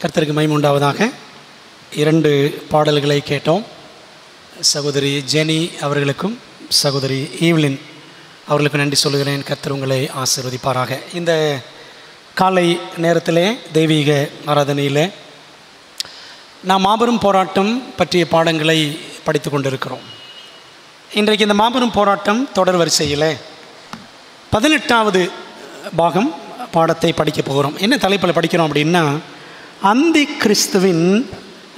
கர்த்தருக்கு மகிமை உண்டாவதாக. 2 பாடல்களை கேட்டோம். சகோதரி ஜெனி அவர்களுக்கும் சகோதரி ஈவ்லின் அவர்களுக்கு நன்றி சொல்கிறேன். கர்த்தர் உங்களை ஆசீர்வதிப்பாராக. இந்த காலை நேரத்திலே தெய்வீக ஆராதனையில் நாம் மாபெரும் போராட்டம் பற்றிய பாடங்களை படித்து கொண்டிருக்கிறோம். இன்றைக்கு இந்த மாபெரும் போராட்டம் தொடர் வரிசையில் 18வது பாகம் பாடத்தை படிக்க போகிறோம். என்ன தலைப்பில் படிக்கிறோம் அப்படின்னா, அந்தி கிறிஸ்துவின்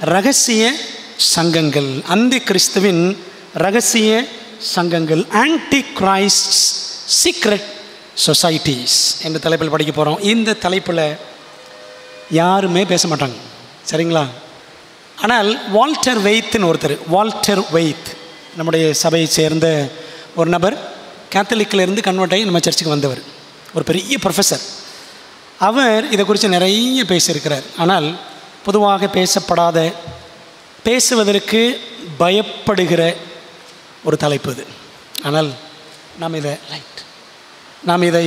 இரகசிய சங்கங்கள். அந்தி கிறிஸ்துவின் இரகசிய சங்கங்கள், ஆன்டி கிரைஸ்ட் சீக்ரெட் சொசைட்டிஸ் என்ற தலைப்பில் படிக்க போகிறோம். இந்த தலைப்பில் யாருமே பேச மாட்டாங்க, சரிங்களா? ஆனால் வால்டர் வெய்த்னு ஒருத்தர், வால்டர் வெய்த் நம்முடைய சபையை சேர்ந்த ஒரு நபர், கேத்தலிக்கிலிருந்து கன்வெர்ட் ஆகி நம்ம சர்ச்சுக்கு வந்தவர், ஒரு பெரிய ப்ரொஃபஸர். அவர் இதை குறித்து நிறைய பேசியிருக்கிறார். ஆனால் பொதுவாக பேசப்படாத, பேசுவதற்கு பயப்படுகிற ஒரு தலைப்பு இது. ஆனால் நாம் இதை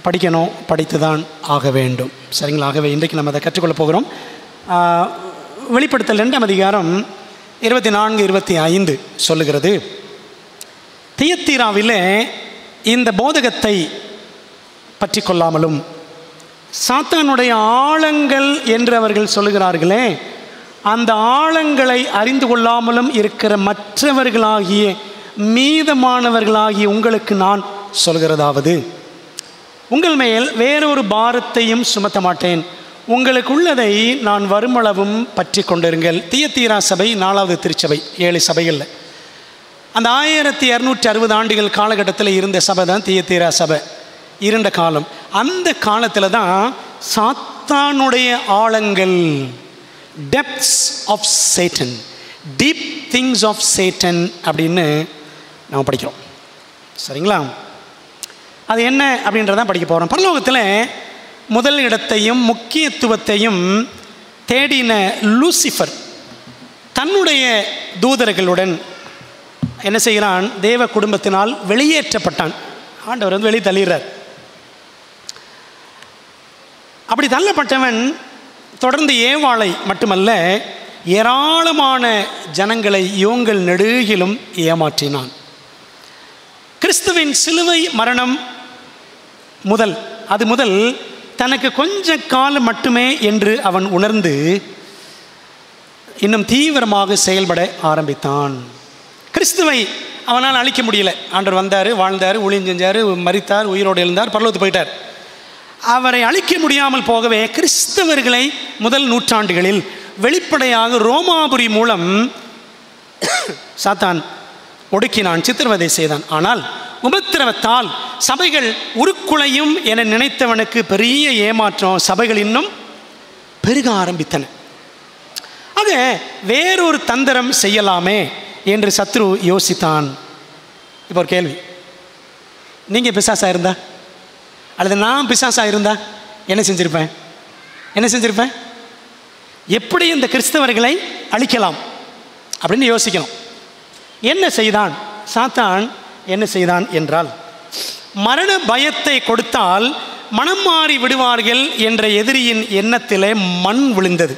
படிக்கணும், படித்து தான் ஆக வேண்டும், சரிங்களா? ஆகவே இன்றைக்கு நம்ம அதை கற்றுக்கொள்ள போகிறோம். வெளிப்படுத்தல் 2ஆம் அதிகாரம் 24-25 சொல்லுகிறது, தியத்தீராவிலே இந்த போதகத்தை பற்றி கொள்ளாமலும் சாத்தானுடைய ஆழங்கள் என்று அவர்கள் சொல்லுகிறார்களே, அந்த ஆழங்களை அறிந்து கொள்ளாமலும் இருக்கிற மற்றவர்களாகிய மீதமானவர்களாகிய உங்களுக்கு நான் சொல்கிறதாவது, உங்கள் மேல் வேறொரு பாரத்தையும் சுமத்த மாட்டேன், உங்களுக்கு உள்ளதை நான் வருமளவும் பற்றி கொண்டிருங்கள். தியத்தீரா சபை 4வது திருச்சபை, 7 சபைகளில். அந்த 1260 ஆண்டுகள் காலகட்டத்தில் இருந்த சபை தான் தியத்தீரா சபை. இருண்ட காலம். அந்த காலத்தில் தான் சாத்தானுடைய ஆழங்கள், depths of Satan, deep things of Satan அப்படின்னு நாம் படிக்கிறோம், சரிங்களா? அது என்ன அப்படின்றதான் படிக்க போகிறோம். பரலோகத்தில் முதல் இடத்தையும் முக்கியத்துவத்தையும் தேடின லூசிஃபர் தன்னுடைய தூதர்களுடன் என்ன செய்கிறான்? தேவ குடும்பத்தினால் வெளியேற்றப்பட்டான். ஆண்டவர் வெளியே தள்ளிடுறார். அப்படி தள்ளப்பட்டவன் தொடர்ந்து ஏவாளை மட்டுமல்ல, ஏராளமான ஜனங்களை யோங்கள் நெடுகிலும் ஏமாற்றினான். கிறிஸ்துவின் சிலுவை மரணம் முதல் தனக்கு கொஞ்ச காலம் மட்டுமே என்று அவன் உணர்ந்து இன்னும் தீவிரமாக செயல்பட ஆரம்பித்தான். கிறிஸ்துவை அவனால் அழிக்க முடியல. ஆண்டவர் வந்தார், வாழ்ந்தார், ஊழியம் செஞ்சார், மரித்தார், உயிரோடு எழுந்தார், பரலோகத்துக்கு போயிட்டார். அவரை அழிக்க முடியாமல் போகவே கிறிஸ்தவர்களை முதல் நூற்றாண்டுகளில் வெளிப்படையாக ரோமாபுரி மூலம் சாத்தான் ஒடுக்கினான், சித்திரவதை செய்தான். ஆனால் உபத்திரவத்தால் சபைகள் உருக்குலையும் என நினைத்தவனுக்கு பெரிய ஏமாற்றம், சபைகள் இன்னும் பெருக ஆரம்பித்தன. ஆக வேறொரு தந்திரம் செய்யலாமே என்று சத்ரு யோசித்தான். இப்போ ஒரு கேள்வி, நீங்கள் பிசாசா இருந்தா அல்லது நான் பிசாசா இருந்தா என்ன செஞ்சிருப்பேன்? எப்படி இந்த கிறிஸ்தவர்களை அழிக்கலாம் அப்படின்னு யோசிக்கணும். என்ன செய்தான் சாத்தான்? என்ன செய்தான் என்றால், மரண பயத்தை கொடுத்தால் மனம் மாறி விடுவார்கள் என்ற எதிரியின் எண்ணத்திலே மண் விழுந்தது.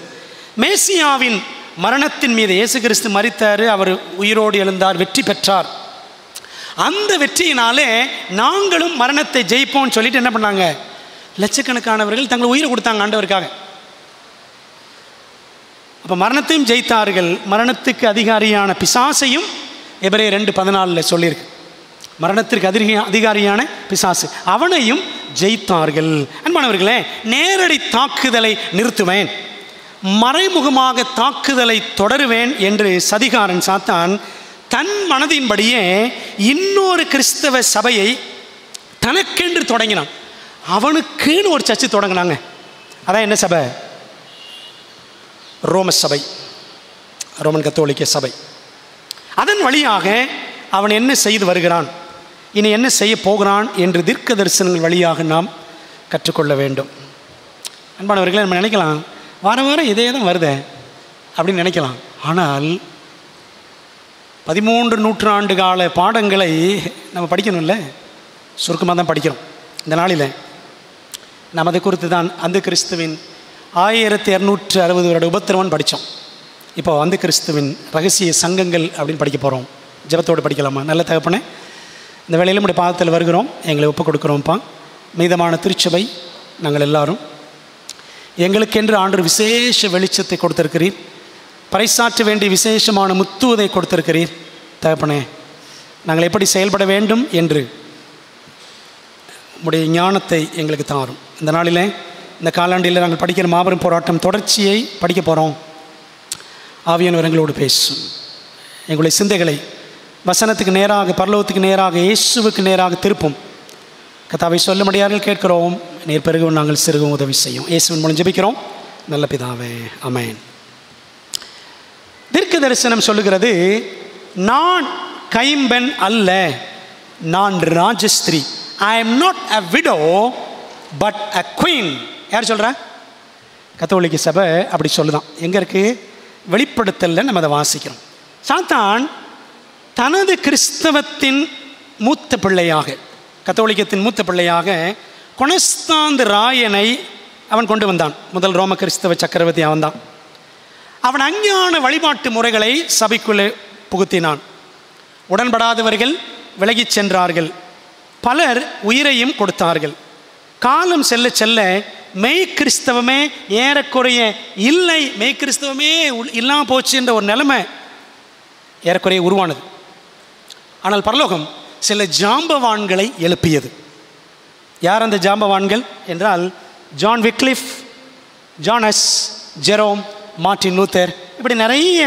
மேசியாவின் மரணத்தின் மீது இயேசு கிறிஸ்து மரித்தார், அவர் உயிரோடு எழுந்தார், வெற்றி பெற்றார். அந்த வெற்றியினாலே நாங்களும் மரணத்தை ஜெயிப்போம்னு சொல்லிட்டு என்ன பண்ணாங்க? லட்சக்கணக்கானவர்கள் தங்களை உயிரை கொடுத்தாங்க ஆண்டவருக்காக. அப்போ மரணத்தையும் ஜெயித்தார்கள். மரணத்துக்கு அதிகாரியான பிசாசையும் எபிரேயர் 2:14 சொல்லியிருக்கு. மரணத்திற்கு அதிகாரியான பிசாசு, அவனையும் ஜெயித்தார்கள். அன்பானவர்களே, நேரடி தாக்குதலை நிறுத்துவேன், மறைமுகமாக தாக்குதலை தொடருவேன் என்று சதிகாரன் சாத்தான் தன் மனதின்படியே இன்னொரு கிறிஸ்தவ சபையை தனக்கென்று தொடங்கினான். அவனுக்குன்னு ஒரு சர்ச்சை தொடங்கினாங்க. அதான் என்ன சபை? ரோம சபை, ரோமன் கத்தோலிக்க சபை. அதன் வழியாக அவன் என்ன செய்து வருகிறான், இனி என்ன செய்ய போகிறான் என்று தீர்க்க தரிசனங்கள் வழியாக நாம் கற்றுக்கொள்ள வேண்டும். அன்பானவர்களே, நம்ம நினைக்கலாம் வாரம் இதே தான் வருதே அப்படின்னு நினைக்கலாம். ஆனால் 13 நூற்றாண்டு கால பாடங்களை நம்ம படிக்கணும்ல, சுருக்கமாக தான் படிக்கிறோம். இந்த நாளில் நாம் அதை குறித்து தான் அந்த கிறிஸ்துவின் 1260 வருட உபத்திரவன் படித்தோம். இப்போ அந்த கிறிஸ்துவின் ரகசிய சங்கங்கள் அப்படின்னு படிக்க போகிறோம். ஜெபத்தோடு படிக்கலாமா? நல்ல தகப்பனே, இந்த வேளையில் நம்முடைய பாதத்தில் வருகிறோம், எங்களை ஒப்புக் கொடுக்குறோம்ப்பா. மீதமான திருச்சபை நாங்கள் எல்லாரும் எங்களுக்கென்று ஆண்டவர் விசேஷ வெளிச்சத்தை கொடுத்திருக்கிறீர், பறைசாற்ற வேண்டிய விசேஷமான முத்துவதை கொடுத்திருக்கிறீர். தகப்பனே, நாங்கள் எப்படி செயல்பட வேண்டும் என்று உடைய ஞானத்தை எங்களுக்கு தாரும். இந்த நாளில், இந்த காலாண்டில் நாங்கள் படிக்கிற மாபெரும் போராட்டம் தொடர்ச்சியை படிக்க போகிறோம். ஆவியானவர் எங்களோடு பேசும். எங்களுடைய சிந்தைகளை வசனத்துக்கு நேராக, பரலோகத்துக்கு நேராக, இயேசுவுக்கு நேராக திருப்பும். கர்த்தாவை சொல்லும்படியார்கள் கேட்கிறோம். நீர் பெருகவும் நாங்கள் சிறுகவும் உதவி செய்யும். இயேசுவின் மூலம் ஜெபிக்கிறோம் நல்ல பிதாவே, ஆமென். தீர்க்க தரிசனம் சொல்லுகிறது, நான் கைம்பெண் அல்ல, நான் ராஜஸ்திரீ. I am not a widow but a queen. யார் சொல்கிறா? கத்தோலிக்க சபை அப்படி சொல்லுதான். எங்கே இருக்குது? வெளிப்படுத்தலில் நம்ம அதை வாசிக்கிறோம். சாத்தான் தனது கிறிஸ்தவத்தின் மூத்த பிள்ளையாக, கத்தோலிக்கத்தின் மூத்த பிள்ளையாக கொனஸ்தாந்து ராயனை அவன் கொண்டு வந்தான். முதல் ரோம கிறிஸ்தவ சக்கரவர்த்தி அவன்தான். அவன் அஞ்ஞான வழிபாட்டு முறைகளை சபைக்குள்ளே புகுத்தினான். உடன்படாதவர்கள் விலகிச் சென்றார்கள், பலர் உயிரையும் கொடுத்தார்கள். காலம் செல்ல செல்ல மெய் கிறிஸ்தவமே ஏறக்குறைய இல்லை, மெய் கிறிஸ்தவமே இல்லாமல் போச்சு என்ற ஒரு நிலைமை ஏறக்குறைய உருவானது. ஆனால் பரலோகம் சில ஜாம்பவான்களை எழுப்பியது. யார் அந்த ஜாம்பவான்கள் என்றால், ஜான் விக்லிஃப், ஜானஸ், ஜெரோம், மார்ட்டின் லூத்தர், இப்படி நிறைய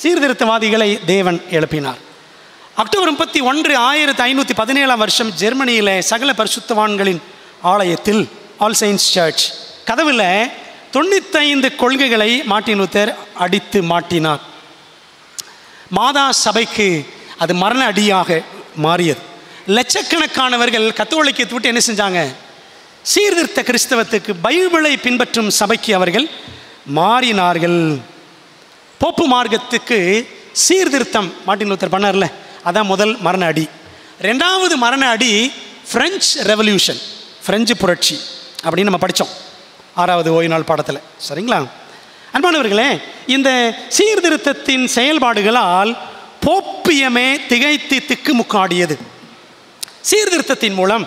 சீர்திருத்தவாதிகளை தேவன் எழுப்பினார். அக்டோபர் 31, 1517 வருஷம் ஜெர்மனியில் சகல பரிசுத்தவான்களின் ஆலயத்தில், ஆல் செயின்ட்ஸ் சர்ச் கதவில் 95 கொள்கைகளை மார்ட்டின் லூத்தர் அடித்து மாட்டினார். மாதா சபைக்கு அது மரண அடியாக மாறியது. லட்சக்கணக்கானவர்கள் கத்தோலிக்கத்தை விட்டு என்ன செஞ்சாங்க? சீர்திருத்த கிறிஸ்தவத்துக்கு, பைபிளை பின்பற்றும் சபைக்கு அவர்கள் மாறினார்கள். போப்பு மார்க்கத்துக்கு சீர்திருத்தம் மார்ட்டின் லூத்தர் பண்ணார்ல, அதான் முதல் மரண அடி. ரெண்டாவது மரண அடி பிரெஞ்சு ரெவல்யூஷன், பிரெஞ்சு புரட்சி அப்படின்னு நம்ம படித்தோம் 6வது ஓய்வு நாள் பாடத்தில். சரிங்களா? அன்பானவர்களே, இந்த சீர்திருத்தத்தின் செயல்பாடுகளால் போப்பியமே திகைத்து திக்கு முக்காடியது. சீர்திருத்தத்தின் மூலம்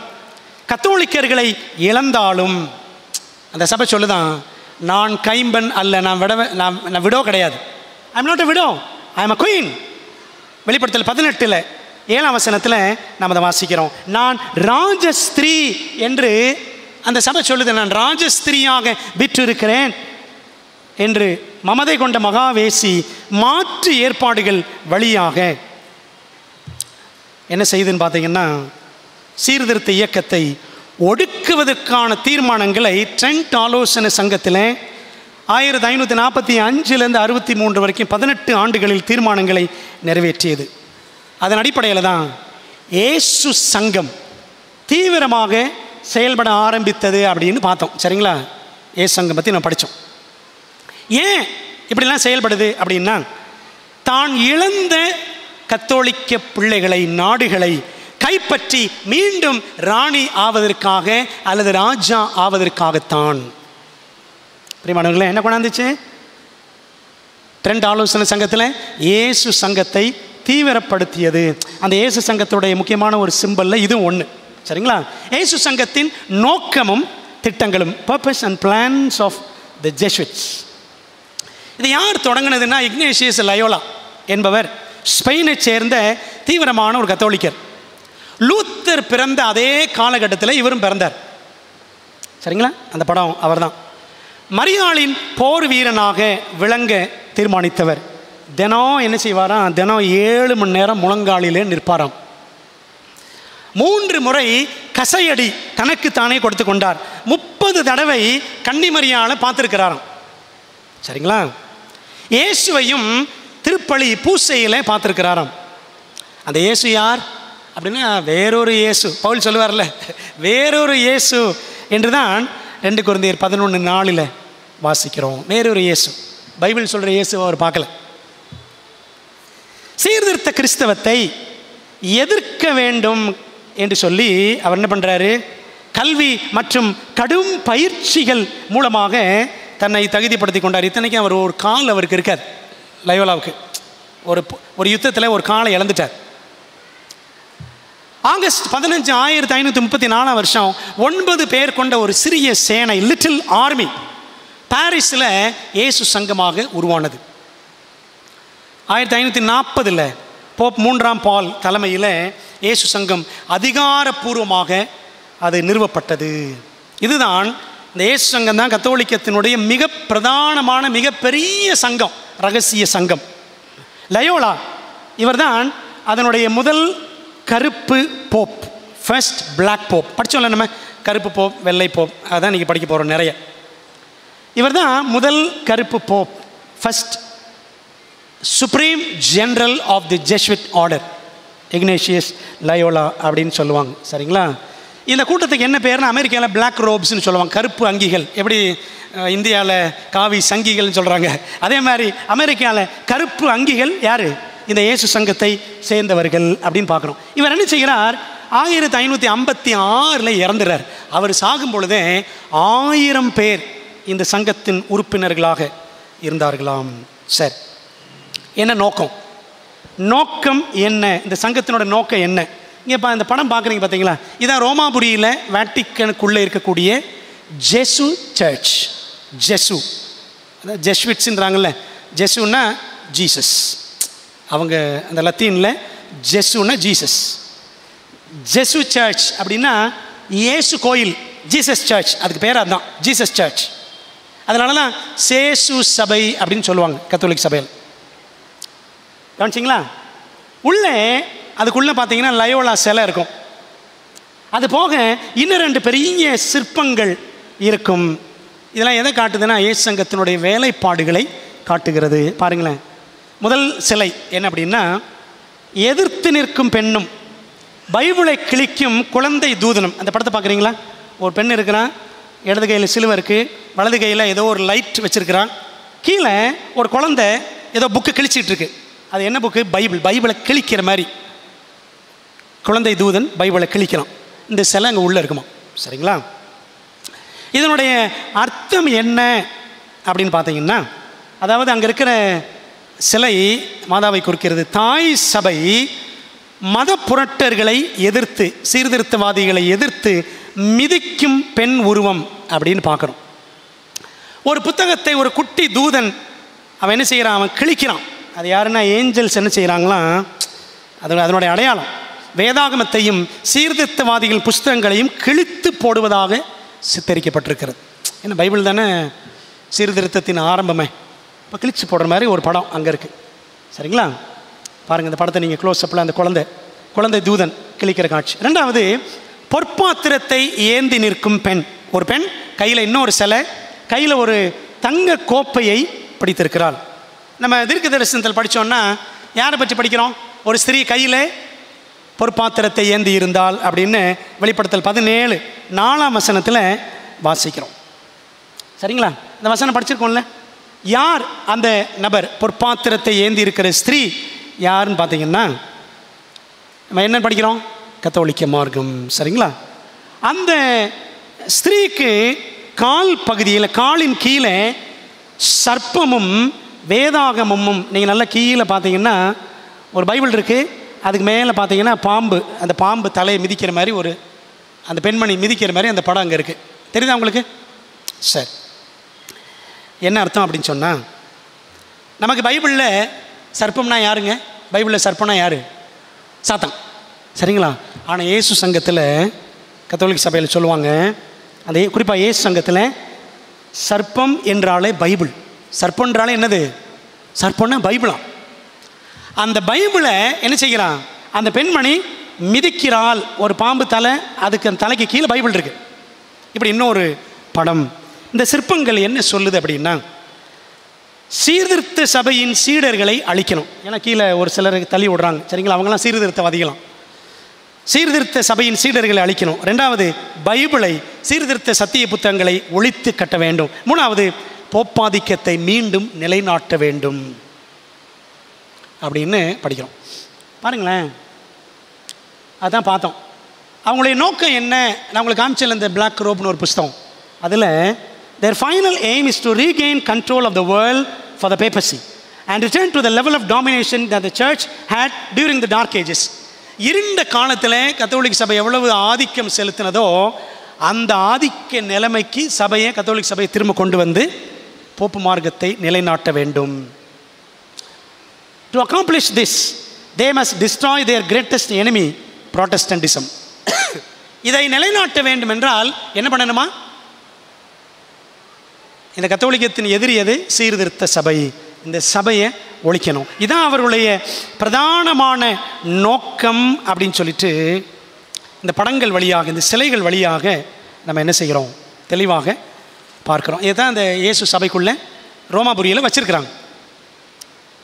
கத்தோலிக்கர்களை இழந்தாலும் அந்த சபை சொல்லுதான், நான் கைம்பெண் அல்ல, நான் விடோ கிடையாது. ஐ am not a widow, I am a queen. வெளிப்படுத்தல் 18 7ஆம் வசனத்தில் நாம் அதை வாசிக்கிறோம். நான் ராஜஸ்திரீ என்று அந்த சபை சொல்லுது. நான் ராஜஸ்திரீயாக விற்றிருக்கிறேன் என்று மமதை கொண்ட மகாவேசி மாற்று ஏற்பாடுகள் வழியாக என்ன செய்யுதுன்னு பார்த்தீங்கன்னா, சீர்திருத்த இயக்கத்தை ஒடுக்குவதற்கான தீர்மானங்களை ட்ரெண்ட் ஆலோசனை சங்கத்தில் 1545 63 வரைக்கும் 18 ஆண்டுகளில் தீர்மானங்களை நிறைவேற்றியது. அதன் அடிப்படையில் தான் இயேசு சங்கம் தீவிரமாக செயல்பட ஆரம்பித்தது அப்படின்னு பார்த்தோம். சரிங்களா? இயேசு சங்கம் பற்றி நம்ம படித்தோம். ஏன் இப்படிலாம் செயல்படுது அப்படின்னா, தான் இழந்த கத்தோலிக்க பிள்ளைகளை, நாடுகளை கைப்பற்றி மீண்டும் ராணி ஆவதற்காக அல்லது ராஜா ஆவதற்காகத்தான். பிரியமானவர்களே, என்ன கொண்டாந்துச்சு? ட்ரெண்ட் ஆலோசனை சங்கத்தில் இயேசு சங்கத்தை தீவிரப்படுத்தியது. அந்த இயேசு சங்கத்துடைய முக்கியமான ஒரு சிம்பலில் இது ஒன்று. சரிங்களா? இயேசு சங்கத்தின் நோக்கமும் திட்டங்களும், purpose and plans of the Jesuits. இது யார் தொடங்கினதுன்னா, இக்னேஷியஸ் லயோலா என்பவர் ஸ்பெயினை சேர்ந்த தீவிரமான ஒரு கத்தோலிக்கர். லூத்தர் பிறந்த அதே காலகட்டத்தில் இவரும் பிறந்தார். சரிங்களா? அந்த படம் அவர் தான். மரியாளின் போர் வீரனாக விளங்க தீர்மானித்தவர். தினம் என்ன செய்வாராம்? தினம் 7 மணி நேரம் முழங்காலிலே நிற்பாராம். 3 முறை கசையடி தனக்கு தானே கொடுத்து கொண்டார். 30 தடவை கன்னிமரியாளை பார்த்துருக்கிறாராம். சரிங்களா? இயேசுவையும் திருப்பலி பூசையில் பார்த்துருக்கிறாராம். அந்த இயேசு யார் அப்படின்னா, வேறொரு இயேசு. பவுல் சொல்லுவார்ல, வேறொரு இயேசு என்று தான் 2 கொரிந்தியர் 11:4 வாசிக்கிறோம். வேறொரு இயேசு. பைபிள் சொல்கிற இயேசுவை அவர் பார்க்கல. சீர்திருத்த கிறிஸ்தவத்தை எதிர்க்க வேண்டும் என்று சொல்லி அவர் என்ன பண்ணுறாரு? கல்வி மற்றும் கடும் பயிற்சிகள் மூலமாக தன்னை தகுதிப்படுத்தி கொண்டார். இத்தனைக்கும் அவர் ஒரு கால் அவருக்கு இருக்காது. லயோலாவுக்கு ஒரு யுத்தத்தில் ஒரு காலை இழந்துட்டார். ஆகஸ்ட் 15, 1534 வருஷம் 9 பேர் கொண்ட ஒரு சிறிய சேனை, லிட்டில் ஆர்மி, பாரிஸில் இயேசு சங்கமாக உருவானது. 1540 போப் 3ஆம் பால் தலைமையில் இயேசு சங்கம் அதிகாரப்பூர்வமாக அது நிறுவப்பட்டது. இதுதான் இந்த இயேசு சங்கம் தான் கத்தோலிக்கத்தினுடைய மிக பிரதானமான மிகப்பெரிய சங்கம், ரகசிய சங்கம். லயோலா இவர்தான் அதனுடைய முதல் கருப்பு போப், ஃபர்ஸ்ட் பிளாக் போப். படித்தோம்ல நம்ம, கருப்பு போப், வெள்ளை போப், அதான் நீங்கள் படிக்க போகிறோம் நிறைய. இவர் தான் முதல் கருப்பு pope, first supreme general of the Jesuit order, Ignatius Loyola அப்படின்னு சொல்லுவாங்க. சரிங்களா? இந்த கூட்டத்துக்கு என்ன பேர்னா, அமெரிக்காவில் பிளாக் ரோப்ஸ்ன்னு சொல்லுவாங்க, கருப்பு அங்கிகள். எப்படி இந்தியாவில் காவி சங்கிகள்னு சொல்கிறாங்க, அதே மாதிரி அமெரிக்காவில் கருப்பு அங்கிகள் யார்? இந்த இயேசு சங்கத்தை சேர்ந்தவர்கள் அப்படின்னு பார்க்குறோம். இவர் என்ன செய்கிறார்? 1556 இறந்துறார். அவர் சாகும் பொழுதே 1000 பேர் இந்த சங்கத்தின் உறுப்பினர்களாக இருந்தார்களாம். சரி, என்ன நோக்கம்? நோக்கம் என்ன? இந்த சங்கத்தினோட நோக்கம் என்ன? இங்கே இந்த படம் பார்க்குறீங்க பார்த்தீங்களா? இதான் ரோமாபுரியில் வேட்டிக்கனுக்குள்ளே இருக்கக்கூடிய ஜெசு சர்ச். ஜெசு அதாவது ஜெஸ்விட்ஸுன்றாங்கல்ல, ஜெசுன்னா ஜீசஸ், அவங்க அந்த லத்தீனில் ஜெசுன்னா ஜீசஸ். ஜெசு சர்ச் அப்படின்னா இயேசு கோயில், ஜீசஸ் சர்ச், அதுக்கு பேர் அதுதான், ஜீசஸ் சர்ச். அதனால தான் சேசு சபை அப்படின்னு சொல்லுவாங்க கத்தோலிக் சபையில். கவனிச்சிங்களா? உள்ளே அதுக்குள்ளே பார்த்தீங்கன்னா லயோலா சிலை இருக்கும். அது போக இன்னும் 2 பெரிய சிற்பங்கள் இருக்கும். இதெல்லாம் எதை காட்டுதுன்னா இயேசு சங்கத்தினுடைய வேலைப்பாடுகளை காட்டுகிறது. பாருங்களேன், முதல் சிலை என்ன அப்படின்னா, எதிர்த்து நிற்கும் பெண்ணும் பைபிளை கிழிக்கும் குழந்தை தூதனும். அந்த படத்தை பார்க்குறீங்களா? ஒரு பெண் இருக்கிறான், இடது கையில் சிலுவை இருக்குது, வலது கையில் ஏதோ ஒரு லைட் வச்சுருக்கிறான், கீழே ஒரு குழந்தை ஏதோ புக்கு கிழிச்சிட்டு இருக்கு. அது என்ன புக்கு? பைபிள். பைபிளை கிழிக்கிற மாதிரி குழந்தை தூதன் பைபிளை கிழிக்கிறான். இந்த சிலை அங்கே உள்ளே இருக்குமா? சரிங்களா? இதனுடைய அர்த்தம் என்ன அப்படின்னு பார்த்தீங்கன்னா, அதாவது அங்கே இருக்கிற சிலை மாதாவை குறிக்கிறது. தாய் சபை மத புரட்டர்களை எதிர்த்து, சீர்திருத்தவாதிகளை எதிர்த்து மிதிக்கும் பெண் உருவம் அப்படின்னு பார்க்குறோம். ஒரு புத்தகத்தை ஒரு குட்டி தூதன் அவன் என்ன செய்கிறான்? அவன் கிழிக்கிறான். அது யாருன்னா ஏஞ்சல்ஸ் என்ன செய்கிறாங்களாம், அதனுடைய அடையாளம் வேதாகமத்தையும் சீர்திருத்தவாதிகள் புஸ்தகங்களையும் கிழித்து போடுவதாக சித்தரிக்கப்பட்டிருக்கிறது. ஏன்னா பைபிள் தானே சீர்திருத்தத்தின் ஆரம்பமே. இப்போ கிழிச்சு போடுற மாதிரி ஒரு படம் அங்கே இருக்குது. சரிங்களா? பாருங்கள், இந்த படத்தை நீங்கள் க்ளோஸ்அப்பில் அந்த குழந்தை தூதன் கிழிக்கிற காட்சி. 2வது, பொற்பாத்திரத்தை ஏந்தி நிற்கும் பெண். ஒரு பெண் கையில் இன்னொரு சிலை, கையில் ஒரு தங்க கோப்பையை பிடித்திருக்கிறாள். நம்ம தீர்க்க தரிசனத்தில் படித்தோன்னா யாரை பற்றி படிக்கிறோம்? ஒரு ஸ்திரீ கையில் பொற்பாத்திரத்தை ஏந்தி இருந்தால் அப்படின்னு வெளிப்படுத்தல் 17:4 வசனத்தில் வாசிக்கிறோம். சரிங்களா? இந்த வசனம் படிச்சிருக்கோம்ல. யார் அந்த நபர்? பொற்பாத்திரத்தை ஏந்தி இருக்கிற ஸ்திரீ யாருன்னு பார்த்தீங்கன்னா, நம்ம என்ன படிக்கிறோம்? கத்தோலிக்க மார்க்கம். சரிங்களா? அந்த ஸ்திரீக்கு கால் பகுதியில், காலின் கீழே சர்ப்பமும் வேதாகமும். நீங்கள் நல்லா கீழே பார்த்தீங்கன்னா ஒரு பைபிள் இருக்குது, அதுக்கு மேலே பார்த்தீங்கன்னா பாம்பு, அந்த பாம்பு தலையை மிதிக்கிற மாதிரி ஒரு, அந்த பெண்மணி மிதிக்கிற மாதிரி அந்த படம் அங்கே இருக்குது. தெரியுதா உங்களுக்கு? சரி, என்ன அர்த்தம் அப்படின்னு சொன்னால், நமக்கு பைபிளில் சர்ப்பம்னா யாருங்க? பைபிளில் சர்ப்பம்னா யார்? சாத்தான். சரிங்களா? ஆனால் இயேசு சங்கத்தில், கத்தோலிக் சபையில் சொல்லுவாங்க, அந்த குறிப்பாக இயேசு சங்கத்தில் சர்ப்பம் என்றாலே பைபிள். சர்ப்பன்றாலே என்னது? சர்ப்பம்னா பைபிளா. அந்த பைபிளை என்ன செய்கிறான்? அந்த பெண்மணி மிதிக்கிறாள். ஒரு பாம்பு தலை, அதுக்கு அந்த தலைக்கு கீழே பைபிள் இருக்குது. இப்படி இன்னொரு படம். இந்த சிற்பங்கள் என்ன சொல்லுது அப்படின்னா, சீர்திருத்த சபையின் சீடர்களை அழிக்கணும். ஏன்னா கீழே ஒரு சிலருக்கு தள்ளி விடுறாங்க. சரிங்களா? அவங்களாம் சீர்திருத்தவாதிகளாம். சீர்திருத்த சபையின் சீடர்களை அழிக்கணும். 2வது, பைபிளை, சீர்திருத்த சத்திய புத்தகங்களை ஒழித்து கட்ட வேண்டும். 3வது, போப்பாதிக்கத்தை மீண்டும் நிலைநாட்ட வேண்டும் அப்படின்னு படிக்கிறோம். பாருங்களேன், அதான் பார்த்தோம். அவங்களுடைய நோக்கம் என்ன? நான் உங்களுக்கு காமிச்சல இந்த பிளாக் ரோப்னு ஒரு புஸ்தகம். அதில் their final aim is to regain control of the world for the papacy and return to the level of domination that the church had during the dark ages. இருண்ட காலத்தில் கத்தோலிக்க சபை எவ்வளவு ஆதிக்கம் செலுத்தினதோ அந்த ஆதிக்க நிலைமைக்கு கத்தோலிக்க சபையை திரும்ப கொண்டு வந்து போப்பு மார்க்கத்தை நிலைநாட்ட வேண்டும். To accomplish this, they must destroy their greatest enemy, Protestantism. இதை நிலைநாட்ட வேண்டும் என்றால் என்ன பண்ணணுமா? இந்த கத்தோலிக்கத்தின் எதிரி எது? சீர்திருத்த சபை. இந்த சபையை ஒழிக்கணும். இதான் அவர்களுடைய பிரதானமான நோக்கம் அப்படின்னு சொல்லிட்டு இந்த படங்கள் வழியாக, இந்த சிலைகள் வழியாக நம்ம என்ன செய்கிறோம்? தெளிவாக பார்க்குறோம். இதுதான் இந்த இயேசு சபைக்குள்ளே ரோமாபுரியில் வச்சுருக்கிறாங்க.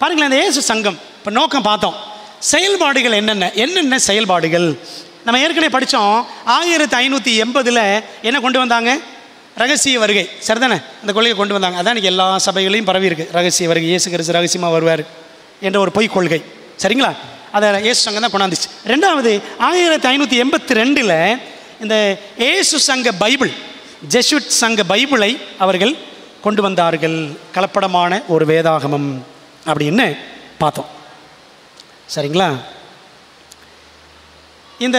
பாருங்களேன், இந்த இயேசு சங்கம் இப்போ நோக்கம் பார்த்தோம். செயல்பாடுகள் என்னென்ன செயல்பாடுகள் நம்ம ஏற்கனவே படித்தோம். 1580 என்ன கொண்டு வந்தாங்க? ரகசிய வருகை. சரிதானே? அந்த கொள்கையை கொண்டு வந்தாங்க. அதான் இன்றைக்கி எல்லா சபைகளையும் பரவி இருக்குது. ரகசிய வருகை, இயேசு கிறிஸ்து ரகசியமாக வருவார் என்ற ஒரு பொய் கொள்கை. சரிங்களா? அதை இயேசு சங்கம் தான் கொண்டாந்துச்சு. ரெண்டாவது 1582 இந்த இயேசு சங்க பைபிள், ஜெசுவிட் சங்க பைபிளை அவர்கள் கொண்டு வந்தார்கள். கலப்படமான ஒரு வேதாகமம் அப்படின்னு பார்த்தோம். சரிங்களா? இந்த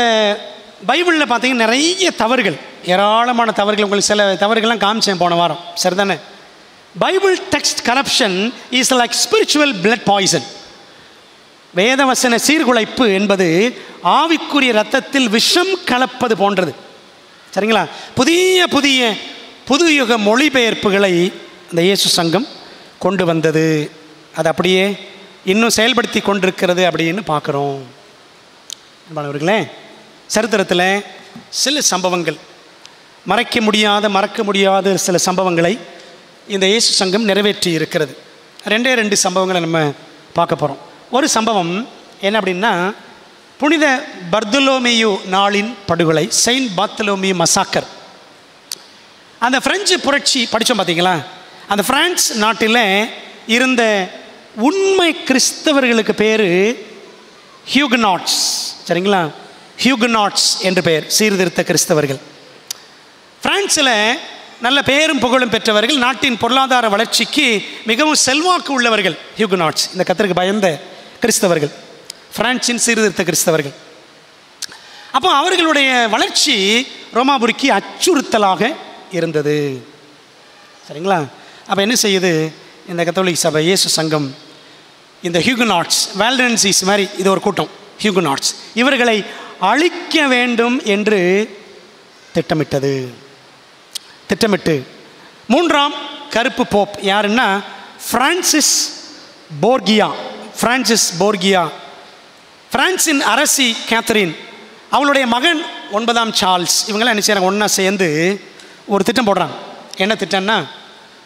பைபிளில் பார்த்தீங்கன்னா நிறைய தவறுகள், ஏராளமான தவறுகள். உங்களுக்கு சில தவறுகள்லாம் காமிச்சேன் போன வாரம். சரிதானே? Bible text corruption is like spiritual blood poison. வேதவசன சீர்குலைப்பு என்பது ஆவிக்குரிய இரத்தத்தில் விஷம் கலப்பது போன்றது. சரிங்களா? புது யுக மொழிபெயர்ப்புகளை இந்த இயேசு சங்கம் கொண்டு வந்தது. அது அப்படியே இன்னும் செயல்படுத்தி கொண்டிருக்கிறது அப்படின்னு பார்க்குறோம். மாணவர்களே, சரித்திரத்தில் சில சம்பவங்கள், மறக்க முடியாத சில சம்பவங்களை இந்த இயேசு சங்கம் நிறைவேற்றி இருக்கிறது. 2 சம்பவங்களை நம்ம பார்க்க போகிறோம். ஒரு சம்பவம் என்ன அப்படின்னா, புனித பர்தலோமேயு நாளின் படுகொலை, செயின்ட் பர்தலோமேயு மசாக்கர். அந்த பிரெஞ்சு புரட்சி படித்தோம் பார்த்தீங்களா? அந்த பிரான்ஸ் நாட்டில் இருந்த உண்மை கிறிஸ்தவர்களுக்கு பேர் ஹியூகனாட்ஸ். சரிங்களா? ஹியூகனாட்ஸ் என்று பெயர், சீர்திருத்த கிறிஸ்தவர்கள். பிரான்ஸில் நல்ல பேரும் புகழும் பெற்றவர்கள், நாட்டின் பொருளாதார வளர்ச்சிக்கு மிகவும் செல்வாக்கு உள்ளவர்கள் ஹியூகனாட்ஸ். இந்த கர்த்தருக்கு பயந்த கிறிஸ்தவர்கள், பிரான்சின் சீர்திருத்த கிறிஸ்தவர்கள். அப்போ அவர்களுடைய வளர்ச்சி ரோமாபுரிக்கு அச்சுறுத்தலாக இருந்தது. சரிங்களா? அப்போ என்ன செய்யுது இந்த கத்தோலிக்க சபை, இயேசு சங்கம், இந்த ஹியூகனாட்ஸ், வேல்டன்சிஸ் மாதிரி இது ஒரு கூட்டம், ஹியூகனாட்ஸ், இவர்களை அழிக்க வேண்டும் என்று திட்டமிட்டு 3ஆம் கருப்பு போப் யாருன்னா பிரான்சிஸ் போர்கியா, பிரான்சின் அரசி கேத்தரின், அவளுடைய மகன் 9ஆம் சார்ல்ஸ், இவங்களாம் என்ன செய்கிறாங்க? ஒன்றா சேர்ந்து ஒரு திட்டம் போடுறாங்க. என்ன திட்டம்னா,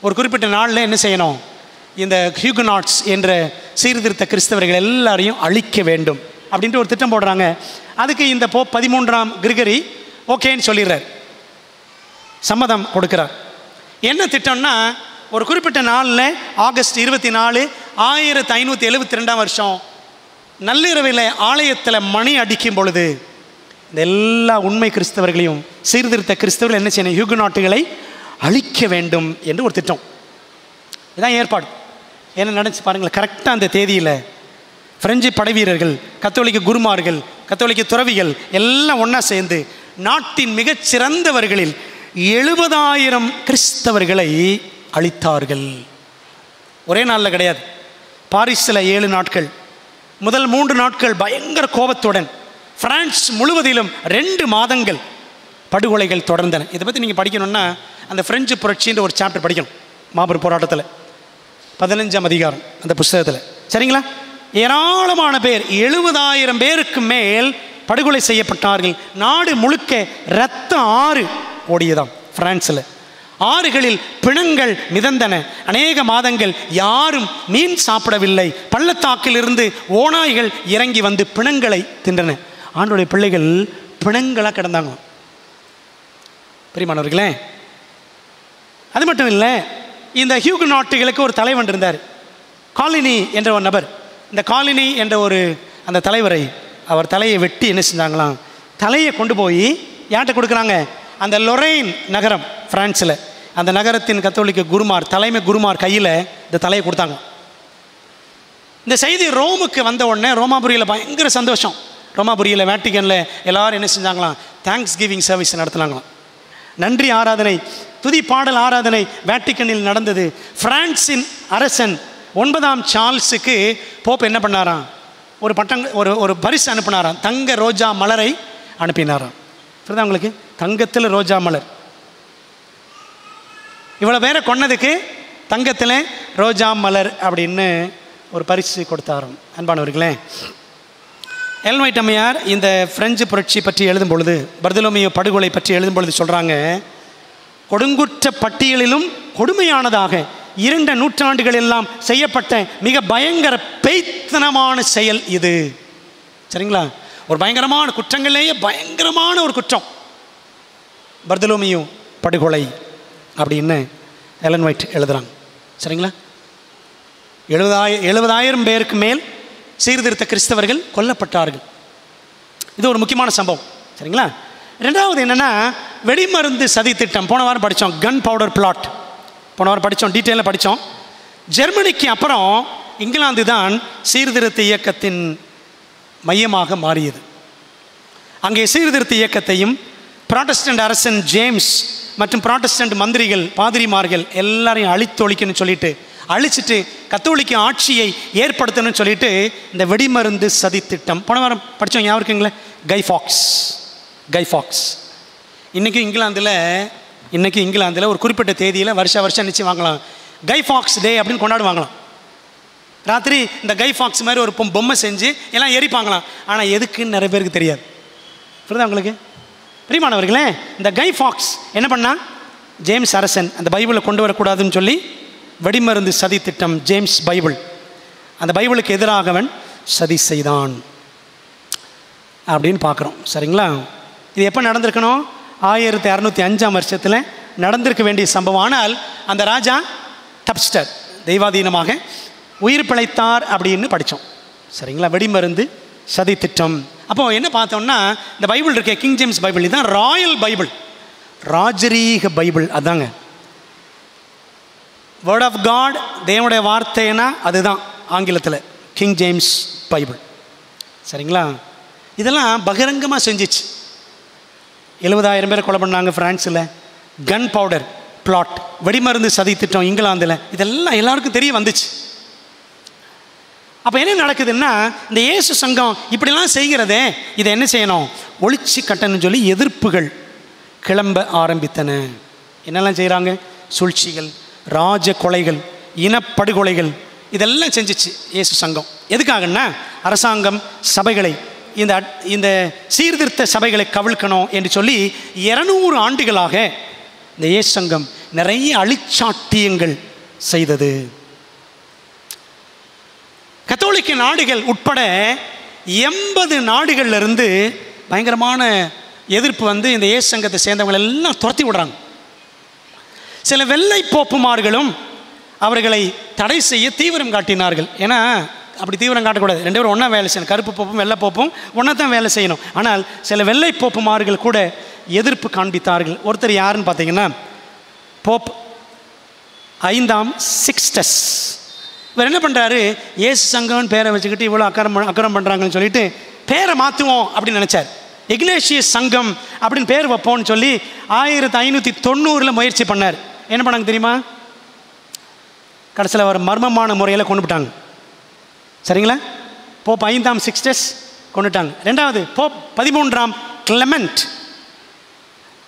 ஒரு குறிப்பிட்ட நாளில் என்ன செய்யணும்? இந்த ஹியூகனாட்ஸ் என்ற சீர்திருத்த கிறிஸ்தவர்கள் எல்லாரையும் அழிக்க வேண்டும் அப்படின்ட்டு ஒரு திட்டம் போடுறாங்க. அதுக்கு இந்த போப் 13ஆம் கிரிகரி ஓகேன்னு சொல்லிடுறார், சம்மதம் கொடுக்குறார். என்ன திட்டம்னா, ஒரு குறிப்பிட்ட நாளில் ஆகஸ்ட் 24, 1572 நள்ளிரவில் ஆலயத்தில் மணி அடிக்கும் பொழுது இந்த எல்லா உண்மை கிறிஸ்தவர்களையும், சீர்திருத்த கிறிஸ்தவர்கள் என்ன செய்யணும்? ஹியூகனாட்டுகளை அழிக்க வேண்டும் என்று ஒரு திட்டம். இதுதான் ஏற்பாடு. என்ன நடந்துச்சு பாருங்கள். கரெக்டாக அந்த தேதியில் பிரெஞ்சு படை வீரர்கள், கத்தோலிக்க குருமார்கள், கத்தோலிக்க துறவிகள் எல்லாம் ஒன்றா சேர்ந்து நாட்டின் மிகச்சிறந்தவர்களில் 70,000 கிறிஸ்தவர்களை அழித்தார்கள். ஒரே நாளில் கிடையாது. பாரிஸில் 7 நாட்கள், முதல் 3 நாட்கள் பயங்கர கோபத்துடன், பிரான்ஸ் முழுவதிலும் 2 மாதங்கள் படுகொலைகள் தொடர்ந்தன. இதை பற்றி நீங்கள் படிக்கணும்னா அந்த பிரெஞ்சு புரட்சின்ற ஒரு சாப்டர் படிக்கணும், மாபெரும் போராட்டத்தில் 15ஆம் அதிகாரம் அந்த புஸ்தகத்தில். சரிங்களா? ஏராளமான பேர், 70,000 பேருக்கு மேல் படுகொலை செய்யப்பட்டார்கள். நாடு முழுக்க இரத்த ஆறு ஓடியதாம் பிரான்ஸில். ஆறுகளில் பிணங்கள் மிதந்தன. அநேக மாதங்கள் யாரும் மீன் சாப்பிடவில்லை. பள்ளத்தாக்கில் இருந்து ஓநாய்கள் இறங்கி வந்து பிணங்களை தின்றன. ஆண்டோடைய பிள்ளைகள் பிணங்களாக கிடந்தாங்க. பிரியமானவர்களே, அது மட்டும் இல்லை, இந்த ஹியூகனாட்டுகளுக்கு ஒரு தலைவன் இருந்தார், காலினி என்ற ஒரு நபர். இந்த காலினி என்ற அந்த தலைவரை, அவர் தலையை வெட்டி என்ன செஞ்சாங்களாம்? தலையை கொண்டு போய் யார்கிட்ட கொடுக்குறாங்க? அந்த லொரைன் நகரம் பிரான்ஸில், அந்த நகரத்தின் கத்தோலிக்க குருமார், தலைமை குருமார் கையில் இந்த தலையை கொடுத்தாங்க. இந்த செய்தி ரோமுக்கு வந்த உடனே ரோமாபுரியில் பயங்கர சந்தோஷம். ரோமாபுரியில் வேட்டிக்கனில் எல்லோரும் என்ன செஞ்சாங்களாம்? தேங்க்ஸ் கிவிங் சர்வீஸ் நடத்துனாங்களாம். நன்றி ஆராதனை, துதி பாடல் ஆராதனை வேட்டிக்கனில் நடந்தது. பிரான்சின் அரசன் 9ஆம் சார்ல்ஸுக்கு போப் என்ன பண்ணாராம்? ஒரு பரிசு அனுப்பினாராம். தங்க ரோஜா மலரை அனுப்பினாராம். புரியுதா உங்களுக்கு? தங்கத்தில் ரோஜா மலர். இவ்வளோ பேரை கொன்னதுக்கு தங்கத்தில் ரோஜா மலர் அப்படின்னு ஒரு பரிசு கொடுத்தாராம். அன்பானவர்களே, எலன் ஒயிட் அம்மையார் இந்த பிரெஞ்சு புரட்சி பற்றி எழுதும் பொழுது, பர்தலோமியோ படுகொலை பற்றி எழுதும் பொழுது சொல்கிறாங்க, கொடுங்குற்ற பட்டியலிலும் கொடுமையானதாக 2 நூற்றாண்டுகள் எல்லாம் செய்யப்பட்ட மிக பயங்கர பேய்த்தனமான செயல் இது. சரிங்களா? ஒரு பயங்கரமான குற்றங்களேயே பயங்கரமான ஒரு குற்றம் பர்தலோமியோ படுகொலை அப்படின்னு எலன் ஒயிட் எழுதுகிறாங்க. சரிங்களா? 70,000 பேருக்கு மேல் சீர்திருத்த கிறிஸ்தவர்கள் கொல்லப்பட்டார்கள். இது ஒரு முக்கியமான சம்பவம். சரிங்களா? ரெண்டாவது என்னென்னா, வெடிமருந்து சதி திட்டம். போன வாரம் படித்தோம், கன் பவுடர் பிளாட். போன வாரம் படித்தோம், டீட்டெயிலாக படித்தோம். ஜெர்மனிக்கு அப்புறம் இங்கிலாந்து தான் சீர்திருத்த இயக்கத்தின் மையமாக மாறியது. அங்கே சீர்திருத்த இயக்கத்தையும் புராட்டஸ்டன்ட் அரசன் ஜேம்ஸ் மற்றும் புராட்டஸ்டன்ட் மந்திரிகள், பாதிரிமார்கள் எல்லாரையும் அழித்தொழிக்கணும்னு சொல்லிட்டு, அழிச்சிட்டு கத்தோலிக்க ஆட்சியை ஏற்படுத்தணும்னு சொல்லிட்டு இந்த வெடிமருந்து சதி திட்டம் போன வாரம் படித்தோம். ஞாபகம் இருக்குங்களே? கை ஃபாக்ஸ். இன்றைக்கி இங்கிலாந்தில் ஒரு குறிப்பிட்ட தேதியில் வருஷம் நிச்சயம் வாங்கலாம், கை ஃபாக்ஸ் டே அப்படின்னு கொண்டாடுவாங்களாம். ராத்திரி இந்த கை ஃபாக்ஸ் மாதிரி ஒரு பொம்மை செஞ்சு எல்லாம் எரிப்பாங்களாம். ஆனால் எதுக்குன்னு நிறைய பேருக்கு தெரியாது. புரியுதா உங்களுக்கு? பிரியமானவர்களே, இந்த கை ஃபாக்ஸ் என்ன பண்ணா? ஜேம்ஸ் அரசன் அந்த பைபிளை கொண்டு வரக்கூடாதுன்னு சொல்லி வெடிமருந்து சதி திட்டம், ஜேம்ஸ் பைபிள், அந்த பைபிளுக்கு எதிராகவன் சதி செய்தான் அப்படின்னு பார்க்குறோம். சரிங்களா? இது எப்போ நடந்திருக்கணும்? 1605ஆம் வருஷத்தில் நடந்திருக்க வேண்டிய சம்பவம். ஆனால் அந்த ராஜா டப்ஸ்டர் தெய்வாதீனமாக உயிர் பிழைத்தார் அப்படின்னு படித்தோம். சரிங்களா? வெடிமருந்து சதி திட்டம். அப்போது என்ன பார்த்தோம்னா, இந்த பைபிள் இருக்க கிங் ஜேம்ஸ் பைபிள், இதுதான் ராயல் பைபிள், ராஜரீக பைபிள். அதாங்க வேர்ட் ஆஃப் காட், தேவனுடைய வார்த்தைனா அதுதான் ஆங்கிலத்தில் கிங் ஜேம்ஸ் பைபிள். சரிங்களா? இதெல்லாம் பகிரங்கமாக செஞ்சிச்சு. 70,000 பேரை கொலை பண்ணாங்க பிரான்ஸில். கன் பவுடர் பிளாட், வெடிமருந்து சதி திட்டம் இங்கிலாந்தில், இதெல்லாம் எல்லாருக்கும் தெரிய வந்துச்சு. அப்போ என்ன நடக்குதுன்னா, இந்த இயேசு சங்கம் இப்படிலாம் செய்கிறதே, இதை என்ன செய்யணும்? ஒழிச்சு கட்டணும்னு சொல்லி எதிர்ப்புகள் கிளம்ப ஆரம்பித்தன. என்னெல்லாம் செய்கிறாங்க? சூழ்ச்சிகள், ராஜ கொலைகள், இனப்படுகொலைகள், இதெல்லாம் செஞ்சிச்சு இயேசு சங்கம். எதுக்காகன்னா, அரசாங்கம் சபைகளை, இந்த சீர்திருத்த சபைகளை கவிழ்க்கணும் என்று சொல்லி 200 ஆண்டுகளாக இந்த இயேசு சங்கம் நிறைய அழிச்சாட்டியங்கள் செய்தது. கத்தோலிக்க நாடுகள் உட்பட 80 நாடுகள்லேருந்து பயங்கரமான எதிர்ப்பு வந்து இந்த இயேசு சங்கத்தை சேர்ந்தவங்களை எல்லாம் துரத்தி விடுறாங்க. சில வெள்ளை போப்புமார்களும் அவர்களை தடை செய்ய தீவிரம் காட்டினார்கள். ஏன்னா அப்படி தீவிரம் காட்டக்கூடாது, 2 பேரும் ஒன்றா வேலை செய்யணும். கருப்பு போப்பும் வெள்ளை போப்பும் ஒன்றா தான் வேலை செய்யணும். ஆனால் சில வெள்ளை போப்புமார்கள் கூட எதிர்ப்பு காண்பித்தார்கள். ஒருத்தர் யாருன்னு பார்த்தீங்கன்னா, போப் 5ஆம் சிக்ஸ்டஸ். இவர் என்ன பண்ணுறாரு? இயேசு சங்கம்னு பேரை வச்சுக்கிட்டு இவ்வளோ அக்கறம் பண்ணுறாங்கன்னு சொல்லிட்டு பேரை மாற்றுவோம் அப்படின்னு நினச்சார். இக்னேஷியஸ் சங்கம் அப்படின்னு பேர் வைப்போம்னு சொல்லி 1590 முயற்சி பண்ணார். என்ன பண்ணாங்க தெரியுமா? கடைசியில் அவர் மர்மமான முறையில் கொண்டுவிட்டாங்க. சரிங்களா? போப் 5ஆம் சிக்ஸ்டஸ் கொண்டுட்டாங்க. 2வது போப் 13ஆம் கிளமெண்ட்,